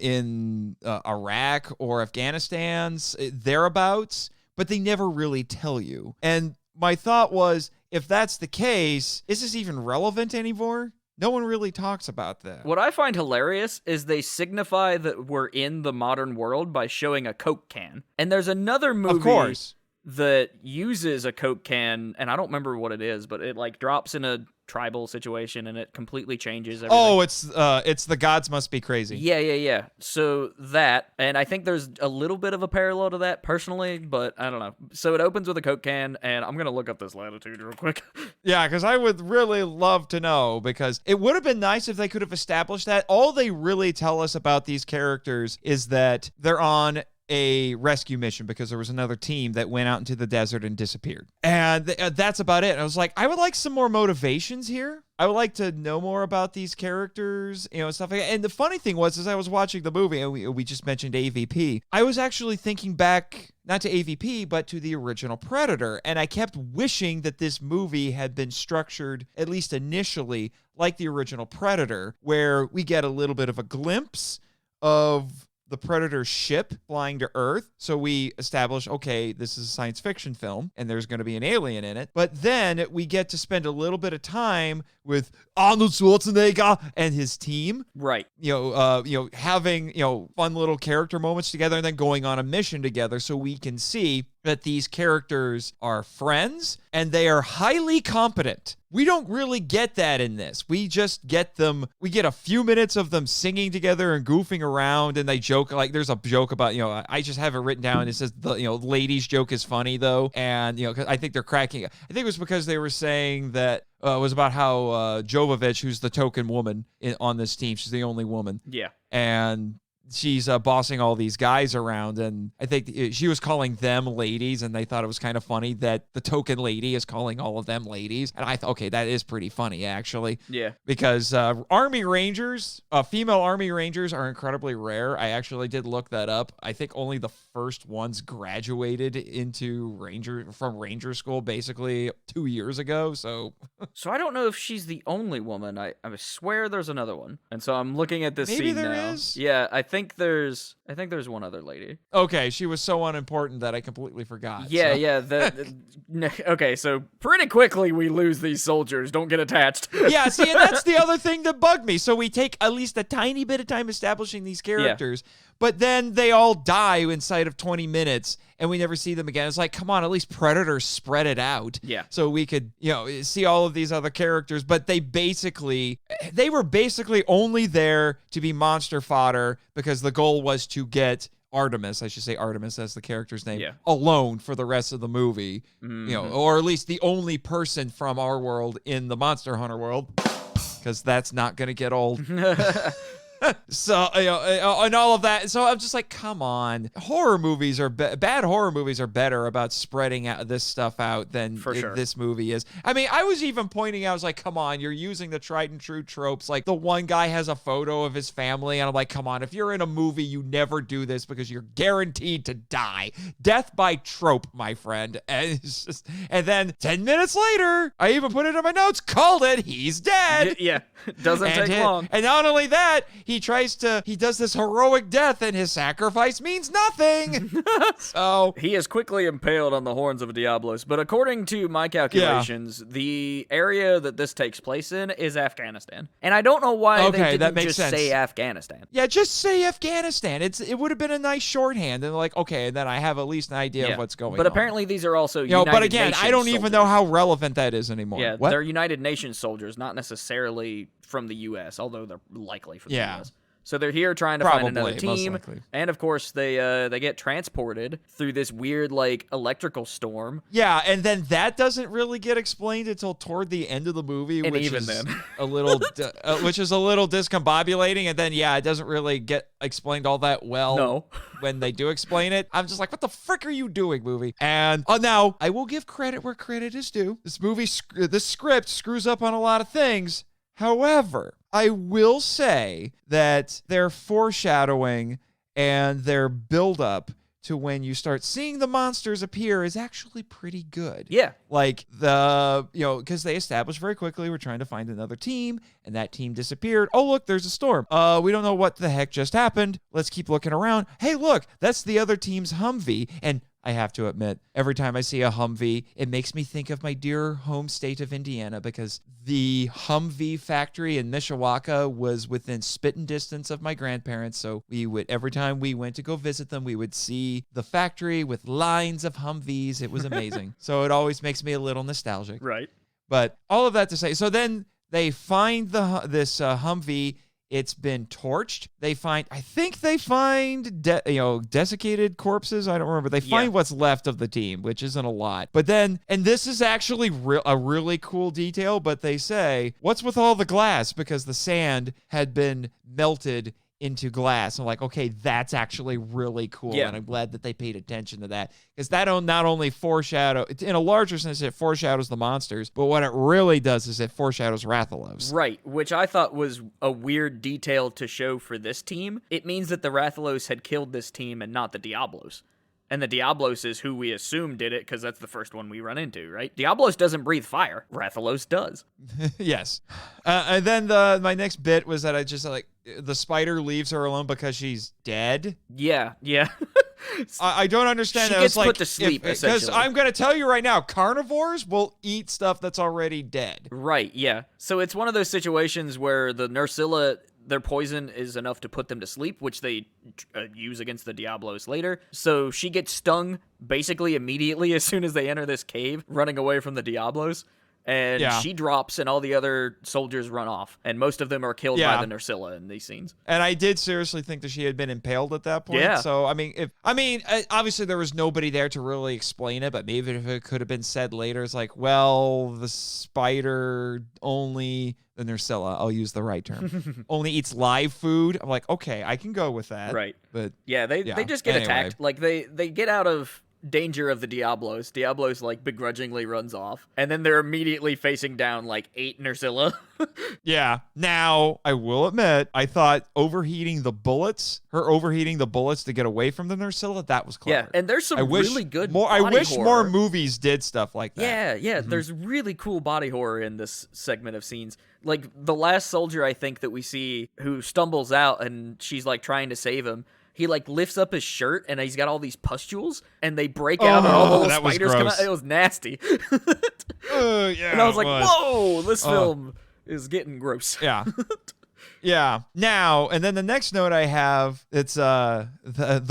[SPEAKER 1] in Iraq or Afghanistan's thereabouts, but they never really tell you. And my thought was, if that's the case, is this even relevant anymore? No one really talks about that.
[SPEAKER 2] What I find hilarious is they signify that we're in the modern world by showing a Coke can. And there's another movie
[SPEAKER 1] Of course.
[SPEAKER 2] that uses a Coke can, and I don't remember what it is, but it like drops in a tribal situation and it completely changes everything.
[SPEAKER 1] Oh, it's the gods must be crazy.
[SPEAKER 2] Yeah. So that, and I think there's a little bit of a parallel to that personally, but I don't know. So it opens with a Coke can, and I'm going to look up this latitude real quick.
[SPEAKER 1] Yeah, because I would really love to know, because it would have been nice if they could have established that. All they really tell us about these characters is that they're on a rescue mission because there was another team that went out into the desert and disappeared. And that's about it. And I was like, I would like some more motivations here. I would like to know more about these characters, stuff like that. And the funny thing was, as I was watching the movie, and we just mentioned AVP, I was actually thinking back, not to AVP, but to the original Predator. And I kept wishing that this movie had been structured, at least initially, like the original Predator, where we get a little bit of a glimpse of the Predator ship flying to Earth. So we establish, okay, this is a science fiction film and there's going to be an alien in it. But then we get to spend a little bit of time with Arnold Schwarzenegger and his team.
[SPEAKER 2] Right.
[SPEAKER 1] Having, fun little character moments together and then going on a mission together so we can see that these characters are friends and they are highly competent. We don't really get that in this. We just get them, we get a few minutes of them singing together and goofing around, and they joke, like there's a joke about, I just have it written down. It says, ladies joke is funny though. And, 'cause I think they're cracking. I think it was because they were saying that it was about how Jovovich, who's the token woman on this team, she's the only woman.
[SPEAKER 2] Yeah.
[SPEAKER 1] And she's bossing all these guys around, and I think she was calling them ladies, and they thought it was kind of funny that the token lady is calling all of them ladies. And I thought, okay, that is pretty funny, actually.
[SPEAKER 2] Yeah.
[SPEAKER 1] Because Army Rangers, female Army Rangers are incredibly rare. I actually did look that up. I think only the first ones graduated from Ranger School basically 2 years ago. So
[SPEAKER 2] I don't know if she's the only woman. I swear there's another one. And so I'm looking at this
[SPEAKER 1] maybe
[SPEAKER 2] scene
[SPEAKER 1] there
[SPEAKER 2] now.
[SPEAKER 1] is.
[SPEAKER 2] Yeah, I think there's one other lady.
[SPEAKER 1] Okay, she was so unimportant that I completely forgot.
[SPEAKER 2] Yeah. Okay, so pretty quickly we lose these soldiers. Don't get attached.
[SPEAKER 1] Yeah, see, and that's the other thing that bugged me. So we take at least a tiny bit of time establishing these characters, but then they all die inside of 20 minutes, and we never see them again. It's like, come on, at least Predator spread it out.
[SPEAKER 2] Yeah.
[SPEAKER 1] So we could, see all of these other characters, but they were basically only there to be monster fodder because the goal was to get Artemis, I should say Artemis as the character's name, alone for the rest of the movie, or at least the only person from our world in the Monster Hunter world, because that's not going to get old. So, and all of that. So I'm just like, come on. Bad horror movies are better about spreading out this stuff out than this movie is. I mean, I was even pointing out, I was like, come on, you're using the tried and true tropes. Like the one guy has a photo of his family, and I'm like, come on, if you're in a movie, you never do this because you're guaranteed to die. Death by trope, my friend. And then 10 minutes later, I even put it in my notes, called it, he's dead.
[SPEAKER 2] Yeah, doesn't take long.
[SPEAKER 1] And not only that, he does this heroic death, and his sacrifice means nothing. So
[SPEAKER 2] he is quickly impaled on the horns of a Diablos. But according to my calculations, the area that this takes place in is Afghanistan. And I don't know why they didn't just say Afghanistan.
[SPEAKER 1] Yeah, just say Afghanistan. It would have been a nice shorthand, and like, okay, and then I have at least an idea of what's going on.
[SPEAKER 2] But apparently these are also United
[SPEAKER 1] but again,
[SPEAKER 2] Nations
[SPEAKER 1] I don't
[SPEAKER 2] soldiers.
[SPEAKER 1] even know how relevant that is anymore.
[SPEAKER 2] Yeah,
[SPEAKER 1] what?
[SPEAKER 2] they're United Nations soldiers, not necessarily from the U.S., although they're likely from the U.S. So they're here trying to find another
[SPEAKER 1] Most
[SPEAKER 2] team,
[SPEAKER 1] likely.
[SPEAKER 2] and of course they get transported through this weird like electrical storm.
[SPEAKER 1] Yeah, and then that doesn't really get explained until toward the end of the movie,
[SPEAKER 2] And
[SPEAKER 1] which
[SPEAKER 2] even
[SPEAKER 1] is
[SPEAKER 2] then.
[SPEAKER 1] a little, which is a little discombobulating. And then it doesn't really get explained all that well.
[SPEAKER 2] No.
[SPEAKER 1] When they do explain it, I'm just like, what the frick are you doing, movie? And now I will give credit where credit is due. This script screws up on a lot of things. However, I will say that their foreshadowing and their buildup to when you start seeing the monsters appear is actually pretty good.
[SPEAKER 2] Yeah.
[SPEAKER 1] Like because they established very quickly we're trying to find another team, and that team disappeared. Oh, look, there's a storm. We don't know what the heck just happened. Let's keep looking around. Hey, look, that's the other team's Humvee. And I have to admit, every time I see a Humvee, it makes me think of my dear home state of Indiana, because the Humvee factory in Mishawaka was within spitting distance of my grandparents. So every time we went to go visit them, we would see the factory with lines of Humvees. It was amazing. So it always makes me a little nostalgic.
[SPEAKER 2] Right.
[SPEAKER 1] But all of that to say, so then they find this Humvee. It's been torched. I think they find desiccated corpses. I don't remember. They find what's left of the team, which isn't a lot. But then, and this is actually a really cool detail, but they say, what's with all the glass? Because the sand had been melted into glass. I'm like, okay, that's actually really cool.
[SPEAKER 2] Yeah.
[SPEAKER 1] And I'm glad that they paid attention to that, because that not only in a larger sense, it foreshadows the monsters, but what it really does is it foreshadows Rathalos.
[SPEAKER 2] Right, which I thought was a weird detail to show for this team. It means that the Rathalos had killed this team and not the Diablos. And the Diablos is who we assume did it, because that's the first one we run into, right? Diablos doesn't breathe fire. Rathalos does.
[SPEAKER 1] Yes. And then my next bit was that I just the spider leaves her alone because she's dead.
[SPEAKER 2] Yeah.
[SPEAKER 1] I don't understand.
[SPEAKER 2] She
[SPEAKER 1] that.
[SPEAKER 2] gets
[SPEAKER 1] Like,
[SPEAKER 2] put to sleep,
[SPEAKER 1] because
[SPEAKER 2] essentially.
[SPEAKER 1] I'm going to tell you right now, carnivores will eat stuff that's already dead.
[SPEAKER 2] Right, yeah. So it's one of those situations where the Nursilla, their poison is enough to put them to sleep, which they use against the Diablos later. So she gets stung basically immediately as soon as they enter this cave, running away from the Diablos. And she drops, and all the other soldiers run off. And most of them are killed by the Nursilla in these scenes.
[SPEAKER 1] And I did seriously think that she had been impaled at that point.
[SPEAKER 2] Yeah.
[SPEAKER 1] So, obviously there was nobody there to really explain it, but maybe if it could have been said later, it's like, well, the spider only... The Nursilla, I'll use the right term, only eats live food. I'm like, okay, I can go with that.
[SPEAKER 2] Right.
[SPEAKER 1] But
[SPEAKER 2] they just get attacked. Like, they get out of danger of the Diablos. Diablos, like, begrudgingly runs off. And then they're immediately facing down, like, 8 Nursilla.
[SPEAKER 1] Yeah. Now, I will admit, I thought her overheating the bullets to get away from the Nursilla, that was clever.
[SPEAKER 2] Yeah, and there's some really good body
[SPEAKER 1] I wish
[SPEAKER 2] horror.
[SPEAKER 1] more movies did stuff like that.
[SPEAKER 2] Yeah, there's really cool body horror in this segment of scenes. Like, the last soldier, I think, that we see who stumbles out and she's, like, trying to save him, he, like, lifts up his shirt and he's got all these pustules and they break out and all the little spiders come out. It was nasty.
[SPEAKER 1] Yeah,
[SPEAKER 2] and I was like, whoa, this film is getting gross.
[SPEAKER 1] Yeah. Yeah. Now, and then the next note I have, it's the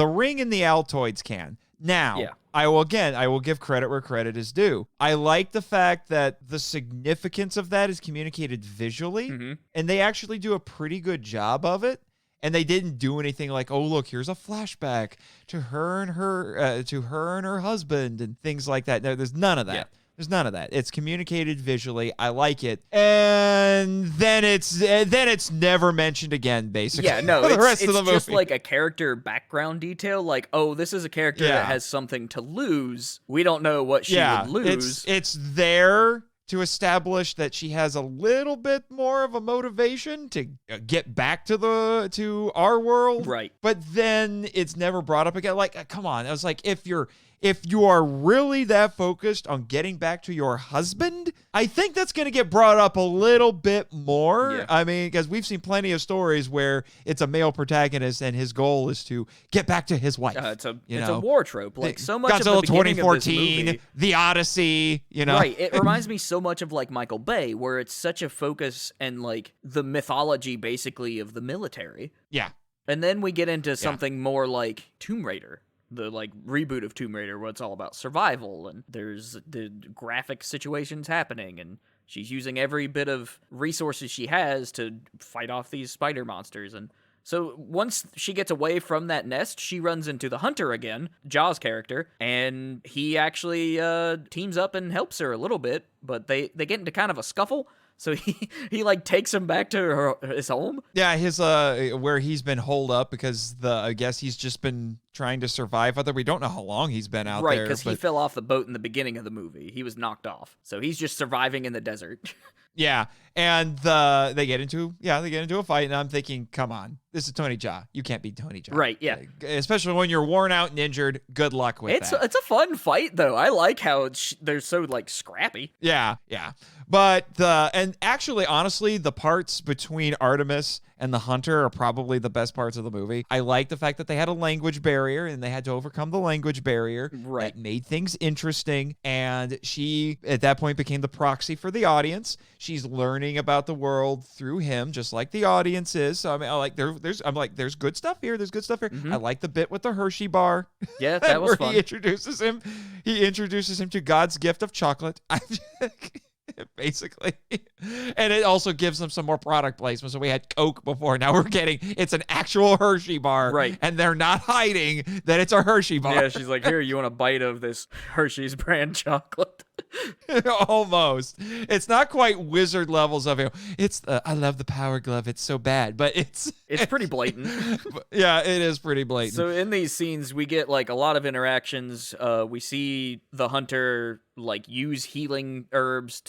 [SPEAKER 1] ring in the Altoids can. Now, I will give credit where credit is due. I like the fact that the significance of that is communicated visually, and they actually do a pretty good job of it. And they didn't do anything like, oh, look, here's a flashback to her and her husband and things like that. No, there's none of that.
[SPEAKER 2] Yeah.
[SPEAKER 1] There's none of that. It's communicated visually. I like it. And then it's never mentioned again, basically.
[SPEAKER 2] Yeah, no,
[SPEAKER 1] the rest
[SPEAKER 2] it's
[SPEAKER 1] of the movie.
[SPEAKER 2] Just like a character background detail. Like, oh, this is a character that has something to lose. We don't know what she would lose.
[SPEAKER 1] It's there to establish that she has a little bit more of a motivation to get back to our world.
[SPEAKER 2] Right.
[SPEAKER 1] But then it's never brought up again. Like, come on. I was like, if you are really that focused on getting back to your husband, I think that's going to get brought up a little bit more.
[SPEAKER 2] Yeah.
[SPEAKER 1] I mean, because we've seen plenty of stories where it's a male protagonist and his goal is to get back to his wife.
[SPEAKER 2] It's a war trope. Like, so much
[SPEAKER 1] Godzilla
[SPEAKER 2] of the beginning
[SPEAKER 1] 2014,
[SPEAKER 2] of this movie,
[SPEAKER 1] The Odyssey,
[SPEAKER 2] Right. It reminds me so much of, like, Michael Bay, where it's such a focus and, like, the mythology, basically, of the military.
[SPEAKER 1] Yeah.
[SPEAKER 2] And then we get into something more like Tomb Raider. The, like, reboot of Tomb Raider, where it's all about survival, and there's the graphic situations happening, and she's using every bit of resources she has to fight off these spider monsters, and So once she gets away from that nest, she runs into the hunter again, Ja's character, and he actually teams up and helps her a little bit, but they get into kind of a scuffle. So he like takes him back to his home.
[SPEAKER 1] Yeah, his where he's been holed up because I guess he's just been trying to survive. Although we don't know how long he's been out there.
[SPEAKER 2] Right, because he fell off the boat in the beginning of the movie. He was knocked off, so he's just surviving in the desert.
[SPEAKER 1] Yeah, and they get into a fight, and I'm thinking, come on, this is Tony Jaa. You can't beat Tony Jaa.
[SPEAKER 2] Right, yeah.
[SPEAKER 1] Especially when you're worn out and injured. Good luck with that.
[SPEAKER 2] It's a fun fight, though. I like how they're so, like, scrappy.
[SPEAKER 1] Yeah. But and actually, honestly, the parts between Artemis and the hunter are probably the best parts of the movie. I like the fact that they had a language barrier and they had to overcome the language barrier.
[SPEAKER 2] Right.
[SPEAKER 1] That made things interesting. And she, at that point, became the proxy for the audience. She's learning about the world through him, just like the audience is. So I mean, there's good stuff here. There's good stuff here.
[SPEAKER 2] Mm-hmm.
[SPEAKER 1] I like the bit with the Hershey bar.
[SPEAKER 2] Yeah, that was fun.
[SPEAKER 1] He introduces him to God's gift of chocolate. Basically. And it also gives them some more product placement. So we had Coke before. Now we're getting, it's an actual Hershey bar.
[SPEAKER 2] Right.
[SPEAKER 1] And they're not hiding that it's a Hershey bar.
[SPEAKER 2] Yeah, she's like, here, you want a bite of this Hershey's brand chocolate?
[SPEAKER 1] Almost. It's not quite wizard levels of it. It's I love the power glove. It's so bad, but it's
[SPEAKER 2] pretty blatant.
[SPEAKER 1] Yeah, it is pretty blatant.
[SPEAKER 2] So in these scenes, we get like a lot of interactions. We see the hunter like use healing herbs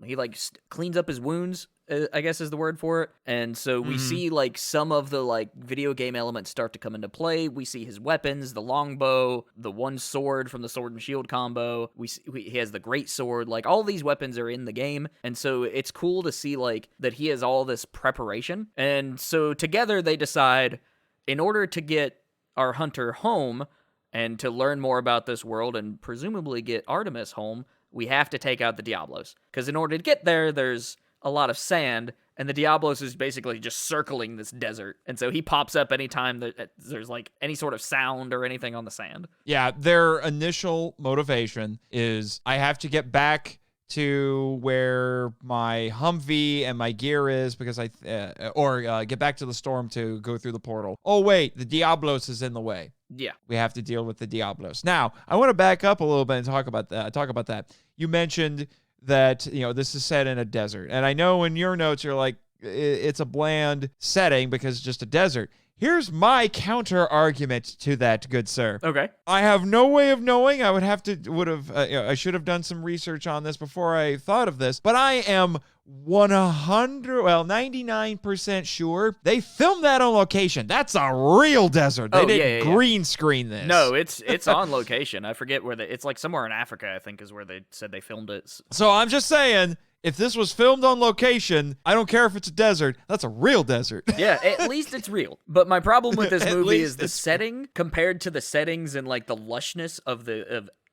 [SPEAKER 2] he like cleans up his wounds, I guess is the word for it. And so we see like some of the like video game elements start to come into play. We see his weapons, the longbow, the one sword from the sword and shield combo. He has the great sword. Like all these weapons are in the game. And so it's cool to see like that he has all this preparation. And so together they decide, in order to get our hunter home and to learn more about this world and presumably get Artemis home, we have to take out the Diablos. Because in order to get there, there's a lot of sand, and the Diablos is basically just circling this desert. And so he pops up anytime that there's like any sort of sound or anything on the sand.
[SPEAKER 1] Yeah, their initial motivation is, I have to get back to where my Humvee and my gear is because get back to the storm to go through the portal. Oh wait, the Diablos is in the way.
[SPEAKER 2] Yeah.
[SPEAKER 1] We have to deal with the Diablos. Now, I want to back up a little bit and talk about that. You mentioned that, this is set in a desert. And I know in your notes you're like, it's a bland setting because it's just a desert. Here's my counter argument to that, good sir.
[SPEAKER 2] Okay.
[SPEAKER 1] I have no way of knowing. I should have done some research on this before I thought of this, but I am 99% sure they filmed that on location. That's a real desert. They didn't green screen this.
[SPEAKER 2] No, it's on location. I forget where it's like somewhere in Africa, I think, is where they said they filmed it.
[SPEAKER 1] So I'm just saying, if this was filmed on location, I don't care if it's a desert, that's a real desert.
[SPEAKER 2] Yeah, at least it's real. But my problem with this movie is the setting compared to the settings and like the lushness of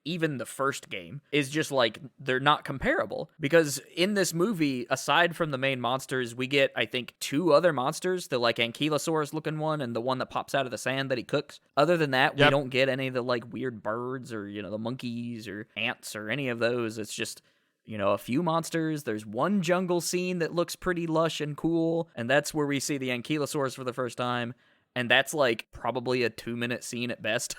[SPEAKER 2] even the first game is just like, they're not comparable. Because in this movie, aside from the main monsters, we get, I think, 2 other monsters, the like ankylosaurus looking one and the one that pops out of the sand that he cooks. Other than that, we don't get any of the like weird birds or, the monkeys or ants or any of those. It's just, a few monsters. There's one jungle scene that looks pretty lush and cool, and that's where we see the ankylosaurus for the first time. And that's like probably a 2-minute scene at best.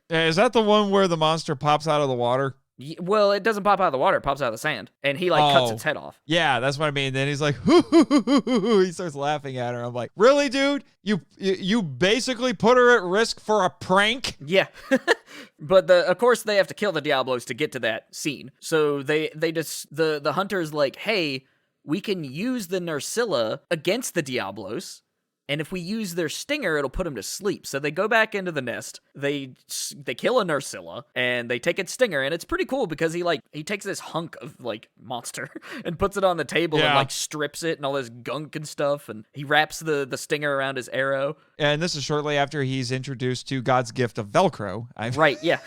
[SPEAKER 1] Is that the one where the monster pops out of the water?
[SPEAKER 2] Well, it doesn't pop out of the water. It pops out of the sand. And he like cuts its head off.
[SPEAKER 1] Yeah, that's what I mean. Then he's like, hoo, hoo, hoo, hoo, hoo. He starts laughing at her. I'm like, really, dude? You basically put her at risk for a prank?
[SPEAKER 2] Yeah. But of course they have to kill the Diablos to get to that scene. So they just, the hunter's like, hey, we can use the Nursilla against the Diablos. And if we use their stinger, it'll put them to sleep. So they go back into the nest. They kill a Nursilla and they take its stinger. And it's pretty cool because he takes this hunk of like monster and puts it on the table and like strips it and all this gunk and stuff. And he wraps the stinger around his arrow.
[SPEAKER 1] And this is shortly after he's introduced to God's gift of Velcro.
[SPEAKER 2] Right, yeah.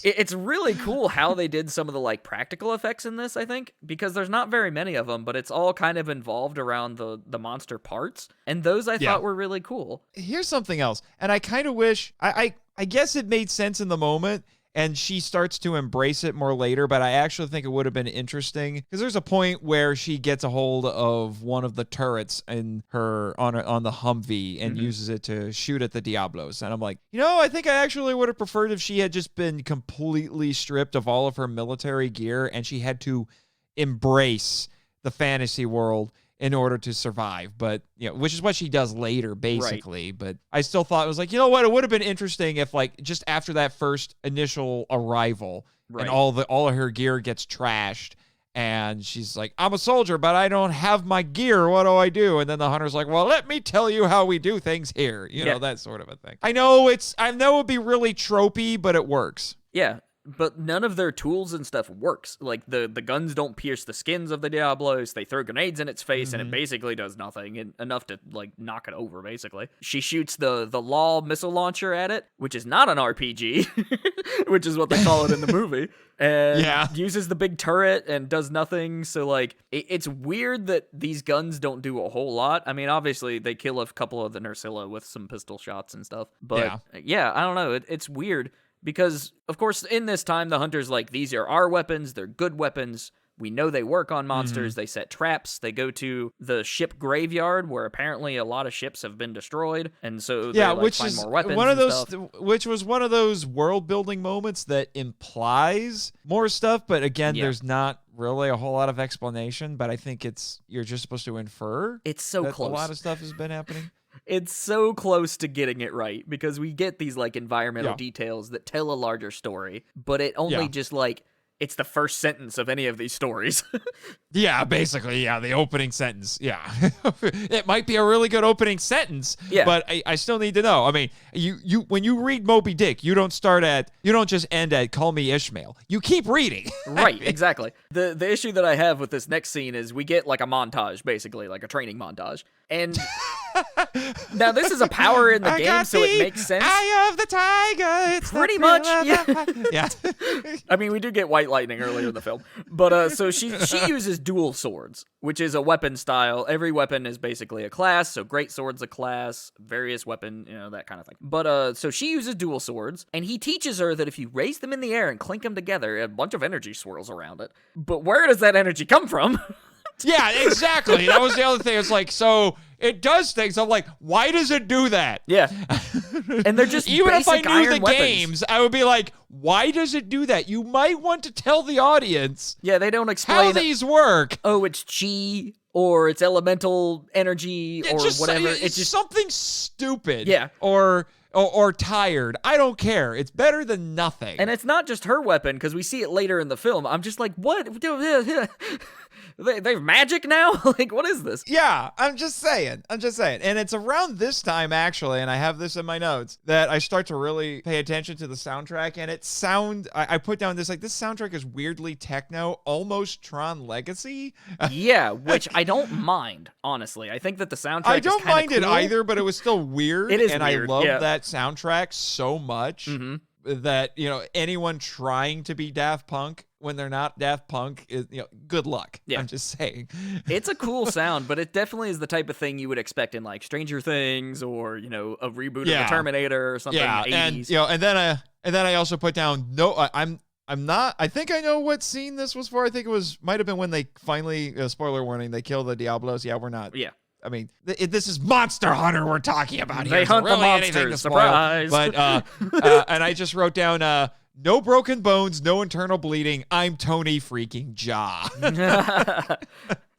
[SPEAKER 2] It's really cool how they did some of the like practical effects in this, I think, because there's not very many of them, but it's all kind of involved around the monster parts, and those I thought were really cool.
[SPEAKER 1] Here's something else, and I kind of wish I guess it made sense in the moment, and she starts to embrace it more later, but I actually think it would have been interesting because there's a point where she gets a hold of one of the turrets in on the Humvee and uses it to shoot at the Diablos. And I'm like, I think I actually would have preferred if she had just been completely stripped of all of her military gear and she had to embrace the fantasy world in order to survive, but which is what she does later, basically. Right. But I still thought it was like, what? It would have been interesting if, like, just after that first initial arrival, right, and all of her gear gets trashed, and she's like, "I'm a soldier, but I don't have my gear. What do I do?" And then the hunter's like, "Well, let me tell you how we do things here." You know, that sort of a thing. I know it'd be really tropey, but it works.
[SPEAKER 2] Yeah. But none of their tools and stuff works. Like, the guns don't pierce the skins of the Diablos. They throw grenades in its face, and it basically does nothing. Enough to, like, knock it over, basically. She shoots the Law missile launcher at it, which is not an RPG, which is what they call it in the movie. And uses the big turret and does nothing. So, like, it's weird that these guns don't do a whole lot. I mean, obviously, they kill a couple of the Nursilla with some pistol shots and stuff. But, yeah I don't know. It's weird. Because, of course, in this time, the hunter's like, these are our weapons, they're good weapons, we know they work on monsters, they set traps, they go to the ship graveyard, where apparently a lot of ships have been destroyed, and so they find more weapons
[SPEAKER 1] which was one of those world-building moments that implies more stuff, but again, there's not really a whole lot of explanation, but I think you're just supposed to infer
[SPEAKER 2] it's so
[SPEAKER 1] that
[SPEAKER 2] close.
[SPEAKER 1] A lot of stuff has been happening.
[SPEAKER 2] It's so close to getting it right because we get these like environmental details that tell a larger story, but it only just like it's the first sentence of any of these stories.
[SPEAKER 1] Basically, the opening sentence. It might be a really good opening sentence, but I still need to know. I mean, you when you read Moby Dick, you don't just end at "Call me Ishmael." You keep reading.
[SPEAKER 2] Right, exactly. The issue that I have with this next scene is we get like a montage, basically, like a training montage. And now this is a power in the game, so it makes sense.
[SPEAKER 1] Eye of the tiger. It's
[SPEAKER 2] pretty much, yeah. I mean, we do get White Lightning earlier in the film, but so she uses dual swords, which is a weapon style. Every weapon is basically a class, so great sword's a class, various weapon, that kind of thing. But so she uses dual swords, and he teaches her that if you raise them in the air and clink them together, a bunch of energy swirls around it. But where does that energy come from?
[SPEAKER 1] Yeah, exactly. That was the other thing. It's like, so it does things. I'm like, why does it do that?
[SPEAKER 2] Yeah. And they're just
[SPEAKER 1] even if I knew the
[SPEAKER 2] weapons.
[SPEAKER 1] games, I would be like, why does it do that? You might want to tell the audience.
[SPEAKER 2] Yeah, they don't explain
[SPEAKER 1] how these work.
[SPEAKER 2] Oh, it's chi or it's elemental energy or whatever.
[SPEAKER 1] It's just something stupid.
[SPEAKER 2] Yeah.
[SPEAKER 1] Or tired. I don't care. It's better than nothing.
[SPEAKER 2] And it's not just her weapon, because we see it later in the film. I'm just like, what? They have magic now? Like, what is this?
[SPEAKER 1] Yeah, I'm just saying. And it's around this time, actually, and I have this in my notes, that I start to really pay attention to the soundtrack, and I put down this soundtrack is weirdly techno, almost Tron Legacy.
[SPEAKER 2] Yeah, which I don't mind, honestly. I think that the soundtrack
[SPEAKER 1] I don't mind
[SPEAKER 2] cool.
[SPEAKER 1] it either, but it was still weird.
[SPEAKER 2] It is
[SPEAKER 1] and
[SPEAKER 2] weird,
[SPEAKER 1] I love that soundtrack so much that, anyone trying to be Daft Punk when they're not Daft Punk is, good luck. Yeah. I'm just saying.
[SPEAKER 2] It's a cool sound, but it definitely is the type of thing you would expect in like Stranger Things or, a reboot of the Terminator or something.
[SPEAKER 1] Yeah,
[SPEAKER 2] 80s.
[SPEAKER 1] And then I also put down I'm not. I think I know what scene this was for. I think might have been when they finally, spoiler warning, they kill the Diablos. Yeah, we're not.
[SPEAKER 2] Yeah.
[SPEAKER 1] I mean, this is Monster Hunter we're talking about here.
[SPEAKER 2] They hunt
[SPEAKER 1] really
[SPEAKER 2] the monsters. Surprise.
[SPEAKER 1] But and I just wrote down no broken bones, no internal bleeding. I'm Tony freaking Jaa.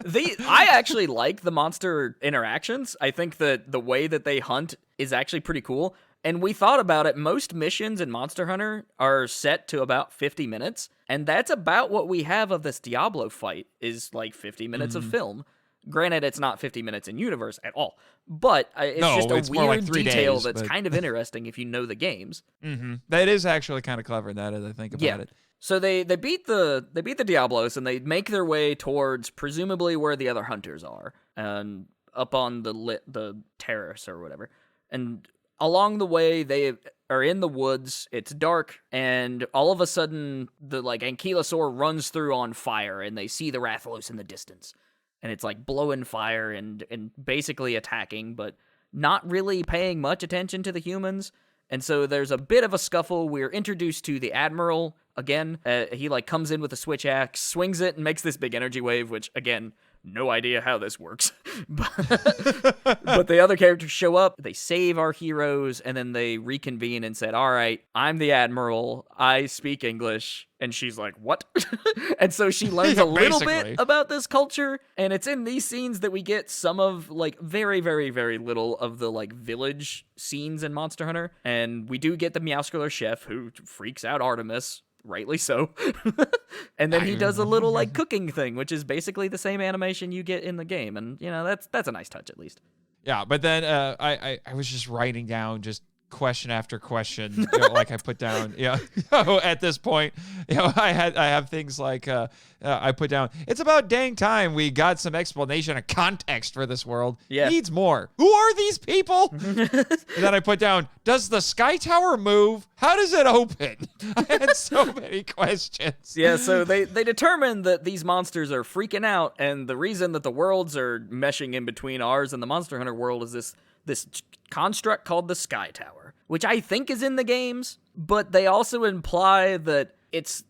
[SPEAKER 2] I actually like the monster interactions. I think that the way that they hunt is actually pretty cool. And we thought about it. Most missions in Monster Hunter are set to about 50 minutes. And that's about what we have of this Diablo fight is like 50 minutes of film. Granted, it's not 50 minutes in universe at all, but it's a weird detail that's kind of interesting if you know the games.
[SPEAKER 1] Mm-hmm. That is actually kind of clever now that I think about it.
[SPEAKER 2] So they beat the Diablos and they make their way towards presumably where the other hunters are, and up on the terrace or whatever. And along the way, they are in the woods. It's dark, and all of a sudden, the Ankylosaur runs through on fire, and they see the Rathalos in the distance. And it's like blowing fire and basically attacking, but not really paying much attention to the humans. And so there's a bit of a scuffle. We're introduced to the Admiral again. He like comes in with a switch axe, swings it, and makes this big energy wave, which again, no idea how this works. But the other characters show up, they save our heroes, and then they reconvene and said, all right, I'm the Admiral, I speak English. And she's like, what? And so she learns a little bit about this culture, and it's in these scenes that we get some of, like, very, very, very little of the, like, village scenes in Monster Hunter. And we do get the Meowscular chef, who freaks out Artemis, rightly so. And then he does a little like cooking thing, which is basically the same animation you get in the game, and you know that's a nice touch at least.
[SPEAKER 1] Yeah, but then I was just writing down just question after question, you know, like I put down, at this point, I have things like I put down, it's about dang time we got some explanation and context for this world.
[SPEAKER 2] Yeah.
[SPEAKER 1] Needs more. Who are these people? And then I put down, does the Sky Tower move? How does it open? I had so many questions.
[SPEAKER 2] Yeah, so they determined that these monsters are freaking out, and the reason that the worlds are meshing in between ours and the Monster Hunter world is this construct called the Sky Tower, which I think is in the games, but they also imply that